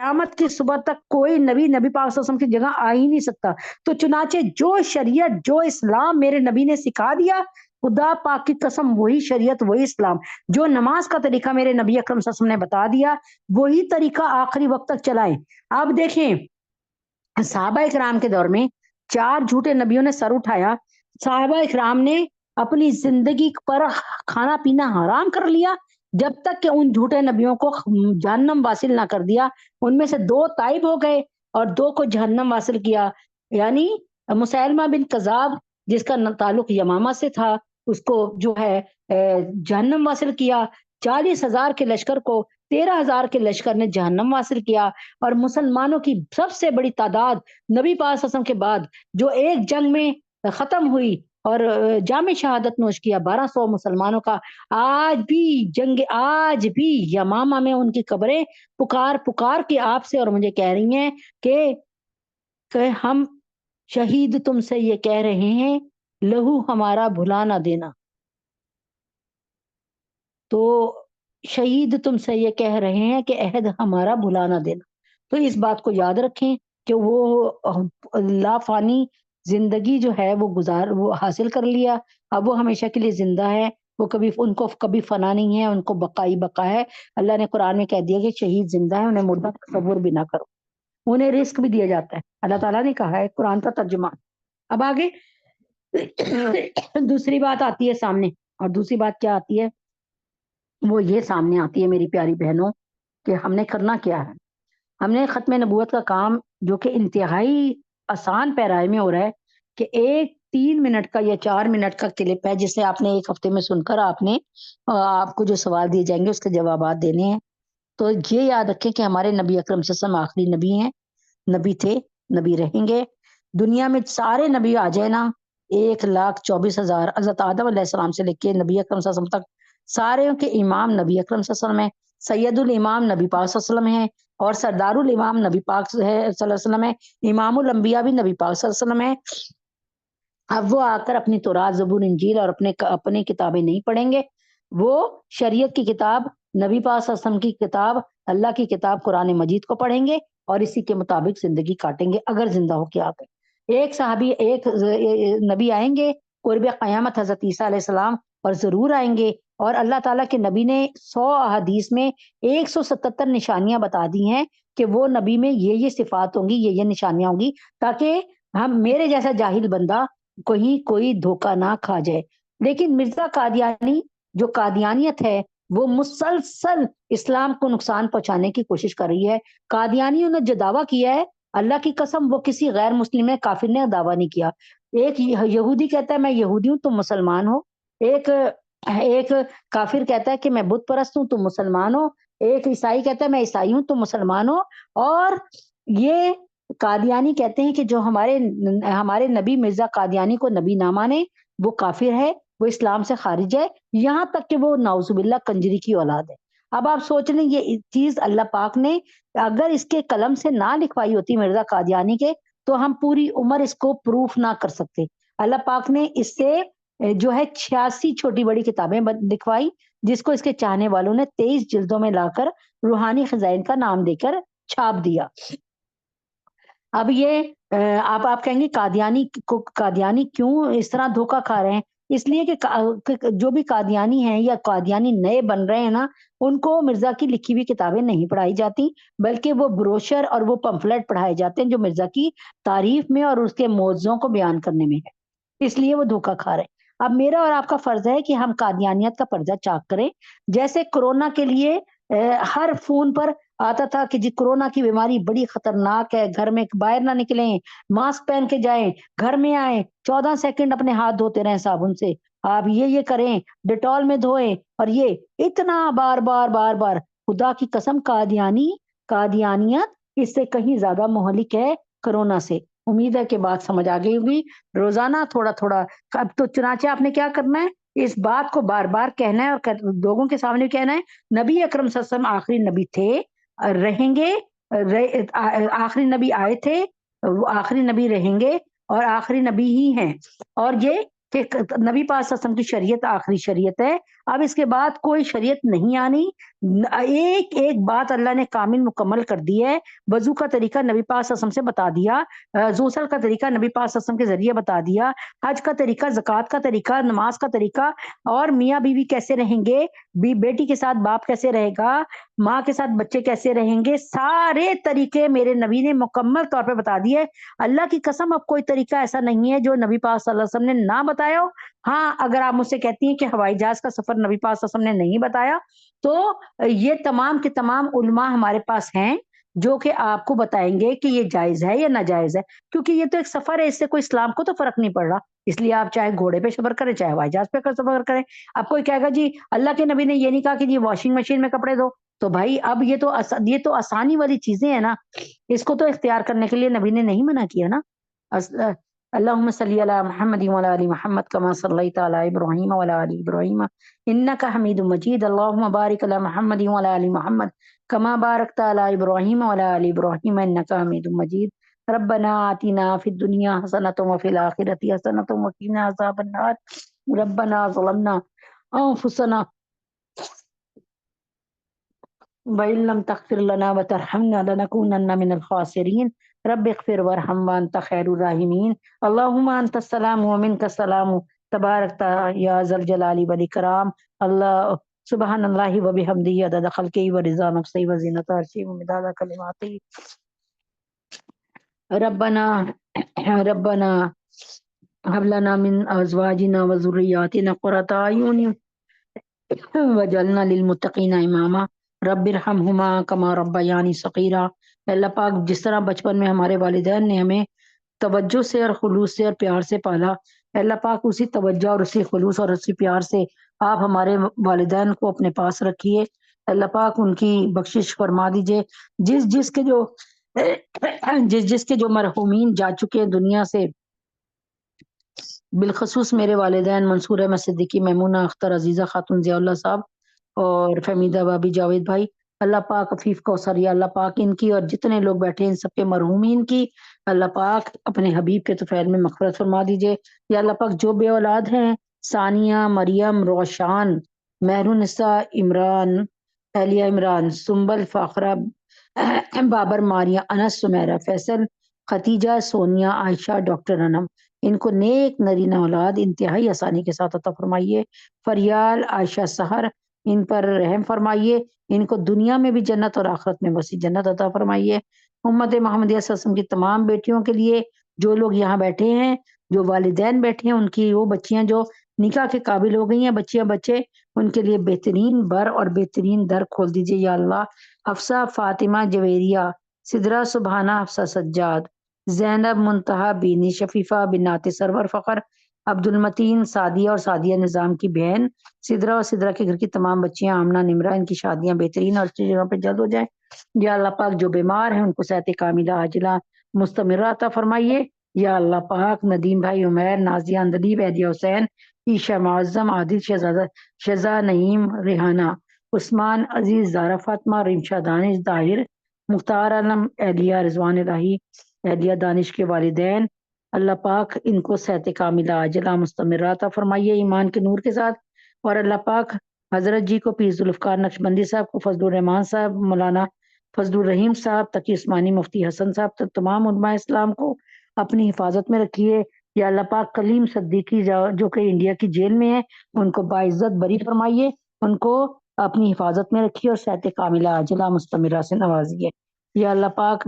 قیامت کی صبح تک کوئی نبی نبی پاک صلی اللہ علیہ وسلم کی جگہ آ ہی نہیں سکتا. تو چنانچہ جو شریعت جو اسلام میرے نبی نے سکھا دیا، خدا پاک کی قسم وہی شریعت وہی اسلام. جو نماز کا طریقہ میرے نبی اکرم صلی اللہ علیہ وسلم نے بتا دیا وہی طریقہ آخری وقت تک چلائیں. اب دیکھیں صحابہ اکرام کے دور میں 4 جھوٹے نبیوں نے سر اٹھایا. صحابہ اکرام نے اپنی زندگی پر کھانا پینا حرام کر لیا جب تک کہ ان جھوٹے نبیوں کو جہنم واصل نہ کر دیا. ان میں سے 2 تائب ہو گئے اور 2 کو جہنم واصل کیا. یعنی مسیلمہ بن کذاب جس کا تعلق یمامہ سے تھا اس کو جو ہے جہنم واصل کیا. 40,000 کے لشکر کو 13,000 کے لشکر نے جہنم واصل کیا. اور مسلمانوں کی سب سے بڑی تعداد نبی پاک صلی اللہ علیہ وسلم کے بعد جو ایک جنگ میں ختم ہوئی اور جام شہادت نوش کیا 1200 مسلمانوں کا، آج بھی یمامہ میں ان کی قبریں پکار پکار کے آپ سے اور مجھے کہہ رہی ہیں کہ ہم شہید تم سے یہ کہہ رہے ہیں لہو ہمارا بھلا نہ دینا. تو شہید تم سے یہ کہہ رہے ہیں کہ عہد ہمارا بھلا نہ دینا. تو اس بات کو یاد رکھیں کہ وہ لا فانی زندگی جو ہے وہ حاصل کر لیا. اب وہ ہمیشہ کے لیے زندہ ہے، وہ ان کو کبھی فنا نہیں ہے، ان کو بقائی بقا ہے. اللہ نے قرآن میں کہہ دیا کہ شہید زندہ ہے، انہیں مردہ تصور بھی نہ کرو. انہیں رزق بھی دیا جاتا ہے، اللہ تعالیٰ نے کہا ہے قرآن کا ترجمہ. اب آگے دوسری بات آتی ہے سامنے، اور دوسری بات کیا آتی ہے؟ وہ یہ سامنے آتی ہے میری پیاری بہنوں کہ ہم نے کرنا کیا ہے. ہم نے ختم نبوت کا کام جو کہ انتہائی آسان پیرائے میں ہو رہا ہے کہ ایک 3 منٹ کا یا 4 منٹ کا کلپ ہے جسے آپ نے ایک ہفتے میں سن کر آپ کو جو سوال دیے جائیں گے اس کے جوابات دینے ہیں. تو یہ یاد رکھیں کہ ہمارے نبی اکرم صلی اللہ علیہ وسلم آخری نبی ہیں، نبی تھے، نبی رہیں گے. دنیا میں سارے نبی آ جائے نا 1,24,000 حضرت آدم علیہ السلام سے لے کے نبی اکرم صلی اللہ علیہ وسلم تک سارے کے امام نبی اکرم صلی اللہ علیہ وسلم ہے. سید الامام نبی پاک صلی اللہ علیہ وسلم ہے اور سردار الامام نبی پاک صلی اللہ علیہ وسلم ہے. امام الانبیاء بھی نبی پاک صلی اللہ علیہ وسلم ہے. اب وہ آ کر اپنی تورات زبور انجیل اور اپنی کتابیں نہیں پڑھیں گے، وہ شریعت کی کتاب نبی پاک صلی اللہ علیہ وسلم کی کتاب اللہ کی کتاب قرآن مجید کو پڑھیں گے اور اسی کے مطابق زندگی کاٹیں گے اگر زندہ ہو کے آ گئے. ایک نبی آئیں گے قرب قیامت حضرت عیسیٰ علیہ السلام، اور ضرور آئیں گے. اور اللہ تعالیٰ کے نبی نے 100 احادیث میں 177 نشانیاں بتا دی ہیں کہ وہ نبی میں یہ صفات ہوں گی، یہ نشانیاں ہوں گی، تاکہ ہم میرے جیسا جاہل بندہ کوئی دھوکہ نہ کھا جائے. لیکن مرزا قادیانی جو قادیانیت ہے وہ مسلسل اسلام کو نقصان پہنچانے کی کوشش کر رہی ہے. قادیانیوں نے جو دعویٰ کیا ہے اللہ کی قسم وہ کسی غیر مسلم نے کافر نے دعویٰ نہیں کیا. ایک یہودی کہتا ہے میں یہودی ہوں تم مسلمان ہو، ایک کافر کہتا ہے کہ میں بت پرست ہوں تم مسلمان ہو، ایک عیسائی کہتا ہے میں عیسائی ہوں تم مسلمان ہو. اور یہ قادیانی کہتے ہیں کہ جو ہمارے نبی مرزا قادیانی کو نبی نہ مانے وہ کافر ہے، وہ اسلام سے خارج ہے، یہاں تک کہ وہ نعوذ باللہ کنجری کی اولاد ہے. اب آپ سوچ لیں یہ چیز اللہ پاک نے اگر اس کے قلم سے نہ لکھوائی ہوتی مرزا قادیانی کے تو ہم پوری عمر اس کو پروف نہ کر سکتے. اللہ پاک نے اس سے جو ہے 86 چھوٹی بڑی کتابیں لکھوائی جس کو اس کے چاہنے والوں نے 23 جلدوں میں لا کر روحانی خزائن کا نام دے کر چھاپ دیا. اب یہ آپ کہیں گے قادیانی کیوں اس طرح دھوکہ کھا رہے ہیں؟ اس لیے کہ جو بھی قادیانی ہیں یا قادیانی نئے بن رہے ہیں نا ان کو مرزا کی لکھی ہوئی کتابیں نہیں پڑھائی جاتی بلکہ وہ بروشر اور وہ پمفلٹ پڑھائے جاتے ہیں جو مرزا کی تعریف میں اور اس کے معجزوں کو بیان کرنے میں ہے، اس لیے وہ دھوکہ کھا رہے ہیں. اب میرا اور آپ کا فرض ہے کہ ہم قادیانیت کا پردہ چاک کریں. جیسے کورونا کے لیے ہر فون پر آتا تھا کہ جی کورونا کی بیماری بڑی خطرناک ہے، گھر میں باہر نہ نکلیں، ماسک پہن کے جائیں، گھر میں آئیں 14 سیکنڈ اپنے ہاتھ دھوتے رہیں صابن سے، آپ یہ کریں، ڈیٹول میں دھوئیں، اور یہ اتنا بار بار بار بار. خدا کی قسم قادیانیت اس سے کہیں زیادہ مہلک ہے کورونا سے. امید ہے کہ بات سمجھ آ گئی ہوگی. روزانہ تھوڑا تھوڑا اب تو چنانچہ آپ نے کیا کرنا ہے اس بات کو بار بار کہنا ہے اور لوگوں کے سامنے کہنا ہے نبی اکرم صلی اللہ علیہ وسلم آخری نبی تھے، رہیں گے، آخری نبی آئے تھے، وہ آخری نبی رہیں گے اور آخری نبی ہی ہیں. اور یہ کہ نبی پاک صلی اللہ علیہ وسلم کی شریعت آخری شریعت ہے. اب اس کے بعد کوئی شریعت نہیں آنی، ایک ایک بات اللہ نے کامل مکمل کر دی ہے۔ وضو کا طریقہ نبی پاک صلی اللہ علیہ وسلم سے بتا دیا، غسل کا طریقہ نبی پاک صلی اللہ علیہ وسلم کے ذریعے بتا دیا، حج کا طریقہ، زکوٰۃ کا طریقہ، نماز کا طریقہ، اور میاں بیوی کیسے رہیں گے، بیٹی کے ساتھ باپ کیسے رہے گا، ماں کے ساتھ بچے کیسے رہیں گے، سارے طریقے میرے نبی نے مکمل طور پہ بتا دیے۔ اللہ کی قسم اب کوئی طریقہ ایسا نہیں ہے جو نبی پاک صلی اللہ علیہ وسلم نے نہ بتایا ہو۔ ہاں اگر آپ مجھ سے کہتی ہیں کہ ہوائی جہاز کا سفر نبی پاک صلی اللہ علیہ وسلم نے نہیں بتایا، تو یہ تمام کے تمام علماء ہمارے پاس ہیں جو کہ آپ کو بتائیں گے کہ یہ جائز ہے یا ناجائز ہے، کیونکہ یہ تو ایک سفر ہے، اس سے کوئی اسلام کو تو فرق نہیں پڑ رہا۔ اس لیے آپ چاہے گھوڑے پہ سفر کریں، چاہے ہوائی جہاز پہ سفر کریں، اب کوئی کہے گا جی اللہ کے نبی نے یہ نہیں کہا کہ جی واشنگ مشین میں کپڑے دھو، تو بھائی اب یہ تو آسانی والی چیزیں ہیں نا، اس کو تو اختیار کرنے کے لیے نبی نے نہیں منع کیا نا۔ اللہم صلی علی محمد وعلی آل محمد کما صلیت علی ابراہیم وعلی آل ابراہیم انک حمید مجید، اللہم بارک علی محمد وعلی آل محمد کما بارکت علی ابراہیم وعلی آل ابراہیم انک حمید مجید۔ ربنا آتنا فی الدنیا حسنۃ وفی الآخرۃ حسنۃ وقنا عذاب النار، ربنا ظلمنا انفسنا وَإِن لَّمْ تَغْفِرْ لَنَا وَتَرْحَمْنَا لَنَكُونَنَّ مِنَ الْخَاسِرِينَ رَبِّ اغْفِرْ وَارْحَمْ وَأَنتَ خَيْرُ الرَّاحِمِينَ اللهم أنت السلام ومنك السلام تباركت يا ذا الجلال والإكرام اللہ سبحان اللہ وبحمدہ عدد خلقہ ورضا نفسہ وزینۃ عرشہ ومداد کلماتہ۔ ربنا ربنا هب لنا من ازواجنا وذرياتنا قرۃ اعین وجعلنا للمتقین اماما رب ارحمہما کما ربیانی صغیرا۔ اللہ پاک جس طرح بچپن میں ہمارے والدین نے ہمیں توجہ سے اور خلوص سے اور پیار سے پالا، اللہ پاک اسی توجہ اور اسی خلوص اور اسی پیار سے آپ ہمارے والدین کو اپنے پاس رکھیے۔ اللہ پاک ان کی بخشش فرما دیجئے۔ جس کے جو مرحومین جا چکے ہیں دنیا سے، بالخصوص میرے والدین منصور احمد صدیقی، میمونہ اختر، عزیزہ خاتون ضیاء اللہ صاحب اور فہمیدہ بابی، جاوید بھائی، اللہ پاک عفیف کوثر، یا اللہ پاک ان کی اور جتنے لوگ بیٹھے ہیں ان سب کے مرحومین کی اللہ پاک اپنے حبیب کے طفیل میں مغفرت فرما دیجئے۔ یا اللہ پاک جو بے اولاد ہیں، ثانیہ، مریم، روشان، مہرالنساء، عمران، اہلیہ عمران، سنبل، فاخرہ، بابر، ماریہ، انس، سمیرہ، فیصل، ختیجہ، سونیا، عائشہ، ڈاکٹر انم، ان کو نیک نرینہ اولاد انتہائی آسانی کے ساتھ عطا فرمائیے۔ فریال، عائشہ، سحر، ان پر رحم فرمائیے، ان کو دنیا میں بھی جنت اور آخرت میں وسیع جنت عطا فرمائیے۔ امت محمدیہ صلی اللہ علیہ وسلم کی تمام بیٹیوں کے لیے، جو لوگ یہاں بیٹھے ہیں، جو والدین بیٹھے ہیں، ان کی وہ بچیاں جو نکاح کے قابل ہو گئی ہیں، بچیاں بچے، ان کے لیے بہترین بر اور بہترین در کھول دیجیے یا اللہ۔ حفصہ، فاطمہ، جویریہ، سدرہ، سبحانہ، حفصہ، سجاد، زینب، منتہا، بینی، شفیفہ، بنات سرور فخر، عبد المتین، سعدیہ اور سعدیہ نظام کی بہن، سدرہ اور سدرہ کے گھر کی تمام بچیاں، آمنہ، نمرہ، ان کی شادیاں بہترین اور اچھی جگہ پہ جلد ہو جائیں۔ یا اللہ پاک جو بیمار ہیں ان کو صحت کاملہ عاجلہ مستمرہ عطا فرمائیے۔ یا اللہ پاک ندیم بھائی، عمیر، نازیہ، اندلیب، ہدیہ حسین، عیشہ، معظم، عادل، شہزاد، نعیم، ریحانہ، عثمان، عزیز، زارا، فاطمہ، رمشہ، دانش، طاہر، مختار عالم، اہلیہ رضوان الہی، اہلیہ دانش کے والدین، اللہ پاک ان کو صحت کاملہ عاجلہ مستمرہ عطا فرمائیے ایمان کے نور کے ساتھ۔ اور اللہ پاک حضرت جی کو، پیر ذوالفقار نقشبندی صاحب کو، فضل الرحمان صاحب، مولانا فضل الرحیم صاحب، تقی عثمانی، مفتی حسن صاحب، تمام علماء اسلام کو اپنی حفاظت میں رکھیے۔ یا اللہ پاک کلیم صدیقی جو کہ انڈیا کی جیل میں ہے، ان کو باعزت بری فرمائیے، ان کو اپنی حفاظت میں رکھیے اور صحت کاملہ عاجلہ مستمرہ سے نوازیے۔ یا اللہ پاک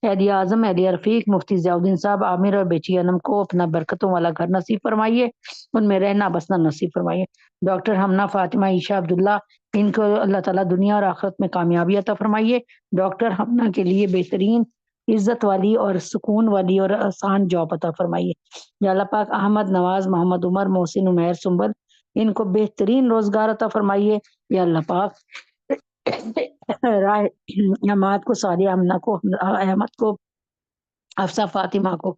اہلیہ اعظم، اہلیہ رفیق، مفتی ضیاء الدین صاحب، عامر اور بیٹی انم کو اپنا برکتوں والا گھر نصیب فرمائیے، ان میں رہنا بسنا نصیب فرمائیے۔ ڈاکٹر ہمنہ، فاطمہ، عائشہ، عبداللہ، ان کو اللہ تعالیٰ دنیا اور آخرت میں کامیابی عطا فرمائیے۔ ڈاکٹر ہمنہ کے لیے بہترین عزت والی اور سکون والی اور آسان جاب عطا فرمائیے۔ یا اللہ پاک احمد، نواز، محمد عمر، محسن، عمیر، سنبل، ان کو بہترین روزگار عطا فرمائیے۔ یا اللہ پاک رائے احمد کو، سعدیہ ہمنہ کو، احمد کو، حفصہ، فاطمہ کو،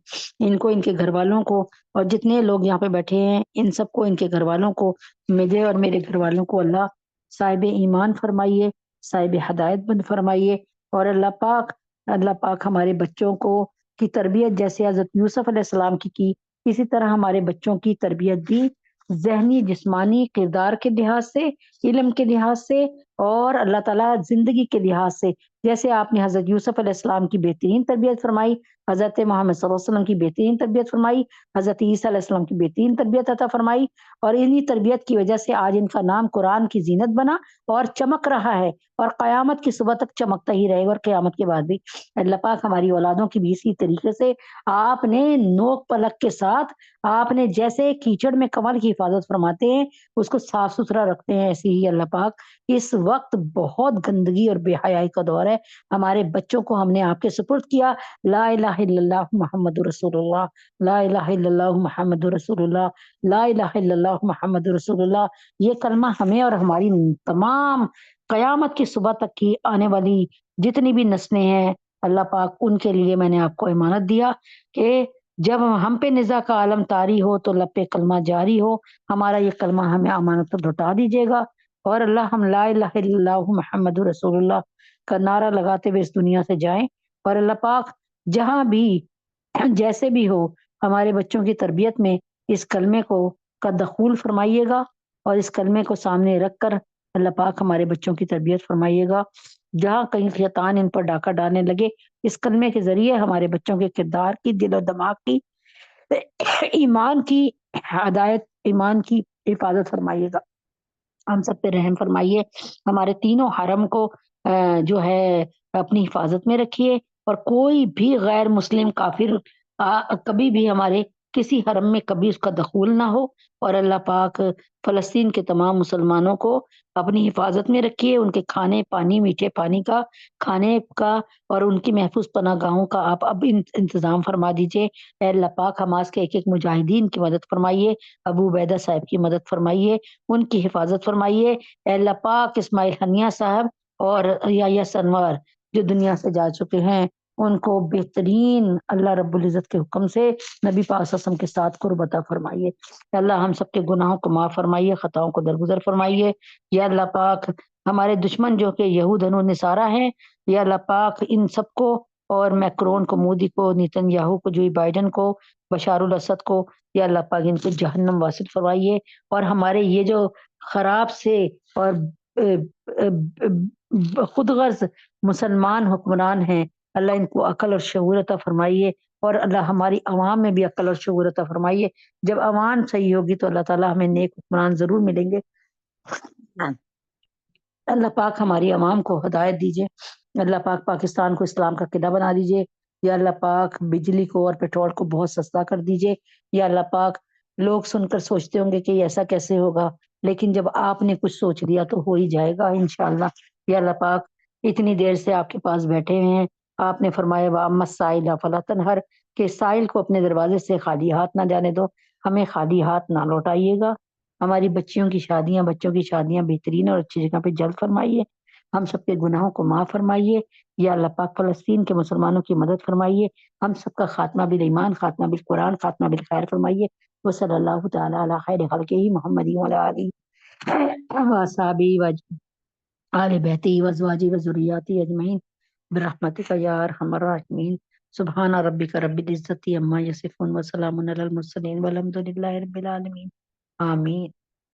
ان کو، ان کے گھر والوں کو، اور جتنے لوگ یہاں پہ بیٹھے ہیں ان سب کو، ان کے گھر والوں کو، مجھے اور میرے گھر والوں کو اللہ صاحب ایمان فرمائیے، صاحب ہدایت بند فرمائیے۔ اور اللہ پاک ہمارے بچوں کو کی تربیت جیسے حضرت یوسف علیہ السلام کی اسی طرح ہمارے بچوں کی تربیت بھی ذہنی جسمانی کردار کے لحاظ سے، علم کے لحاظ سے، اور اللہ تعالیٰ زندگی کے لحاظ سے. جیسے آپ نے حضرت یوسف علیہ السلام کی بہترین تربیت فرمائی، حضرت محمد صلی اللہ علیہ وسلم کی بہترین تربیت فرمائی، حضرت عیسیٰ علیہ السلام کی بہترین تربیت عطا فرمائی، اور انہی تربیت کی وجہ سے آج ان کا نام قرآن کی زینت بنا اور چمک رہا ہے، اور قیامت کی صبح تک چمکتا ہی رہے گا، اور قیامت کے بعد بھی. اللہ پاک ہماری اولادوں کی بھی اسی طریقے سے آپ نے نوک پلک کے ساتھ، آپ نے جیسے کیچڑ میں کمل کی حفاظت فرماتے ہیں، اس کو صاف ستھرا رکھتے ہیں، ایسے ہی اللہ پاک اس وقت بہت گندگی اور بے حیائی کا دور ہے. ہمارے بچوں کو ہم نے آپ کے سپرد کیا. لا الہ الا اللہ محمد رسول اللہ، لا الہ الا اللہ محمد رسول اللہ، لا الہ الا اللہ محمد رسول اللہ. یہ کلمہ ہمیں اور ہماری تمام قیامت کی صبح تک کی آنے والی جتنی بھی نسلیں ہیں، اللہ پاک ان کے لیے میں نے آپ کو امانت دیا کہ جب ہم پہ نزا کا عالم طاری ہو تو لب پہ کلمہ جاری ہو. ہمارا یہ کلمہ ہمیں امانت پر لوٹا دیجیے گا، اور اللہ ہم لا الہ الا اللہ محمد رسول اللہ کا نعرہ لگاتے ہوئے اس دنیا سے جائیں. اور اللہ پاک جہاں بھی جیسے بھی ہو ہمارے بچوں کی تربیت میں اس کلمے کو کا دخول فرمائیے گا، اور اس کلمے کو سامنے رکھ کر اللہ پاک ہمارے بچوں کی تربیت فرمائیے گا. جہاں کہیں شیطان ان پر ڈاکہ ڈالنے لگے، اس کلمے کے ذریعے ہمارے بچوں کے کردار کی، دل و دماغ کی، ایمان کی ہدایت، ایمان کی حفاظت فرمائیے گا. ہم سب پہ رحم فرمائیے. ہمارے تینوں حرم کو جو ہے اپنی حفاظت میں رکھیے، اور کوئی بھی غیر مسلم کافر کبھی بھی ہمارے کسی حرم میں کبھی اس کا دخول نہ ہو. اور اللہ پاک فلسطین کے تمام مسلمانوں کو اپنی حفاظت میں رکھیے، ان کے کھانے پانی، میٹھے پانی کا، کھانے کا، اور ان کی محفوظ پناہ گاہوں کا آپ اب انتظام فرما دیجیے. اے اللہ پاک حماس کے ایک ایک مجاہدین کی مدد فرمائیے، ابو عبیدہ صاحب کی مدد فرمائیے، ان کی حفاظت فرمائیے. اے اللہ پاک اسماعیل حنیہ صاحب اور یحییٰ سنوار جو دنیا سے جا چکے ہیں، ان کو بہترین اللہ رب العزت کے حکم سے نبی پاک صلی اللہ علیہ وسلم کے ساتھ قرب عطا فرمائیے. اللہ ہم سب کے گناہوں کو معاف فرمائیے، خطاؤں کو درگزر فرمائیے. یا اللہ پاک ہمارے دشمن جو کہ یہود و نصارہ ہیں، یا اللہ پاک ان سب کو، اور میکرون کو، مودی کو، نیتن یاہو کو، جوئی بائیڈن کو، بشار الاسد کو، یا اللہ پاک ان کو جہنم واصل فرمائیے. اور ہمارے یہ جو خراب سے اور خود غرض مسلمان حکمران ہیں، اللہ ان کو عقل اور شعور عطا فرمائیے. اور اللہ ہماری عوام میں بھی عقل اور شعور عطا فرمائیے. جب عوام صحیح ہوگی تو اللہ تعالیٰ ہمیں نیک حکمران ضرور ملیں گے. اللہ پاک ہماری عوام کو ہدایت دیجیے. اللہ پاک پاکستان کو اسلام کا قلعہ بنا دیجیے. یا اللہ پاک بجلی کو اور پیٹرول کو بہت سستا کر دیجیے. یا اللہ پاک لوگ سن کر سوچتے ہوں گے کہ ایسا کیسے ہوگا، لیکن جب آپ نے کچھ سوچ لیا تو ہو ہی جائے گا انشاءاللہ. یا اللہ پاک اتنی دیر سے آپ کے پاس بیٹھے ہوئے ہیں، آپ نے فرمایا وَأَمَّا السَّائِلَ فَلَا تَنْهَرْ کہ سائل کو اپنے دروازے سے خالی ہاتھ نہ جانے دو. ہمیں خالی ہاتھ نہ لوٹائیے گا. ہماری بچیوں کی شادیاں، بچوں کی شادیاں بہترین اور اچھی جگہ پہ جلد فرمائیے. ہم سب کے گناہوں کو معاف فرمائیے. یا اللہ پاک فلسطین کے مسلمانوں کی مدد فرمائیے. ہم سب کا خاتمہ بالایمان، خاتمہ بالقرآن، خاتمہ بالخیر فرمائیے. وصلی اللہ تعالی علی خیر خلقہ محمد وعلی آلہ وصحبہ آل بیتہ وازواجہ وذریاتہ اجمعین برحمتک یا ارحم الراحمین. سبحان ربک رب العزۃ عما یصفون وسلام علی المرسلین والحمد للہ رب العالمین. آمین.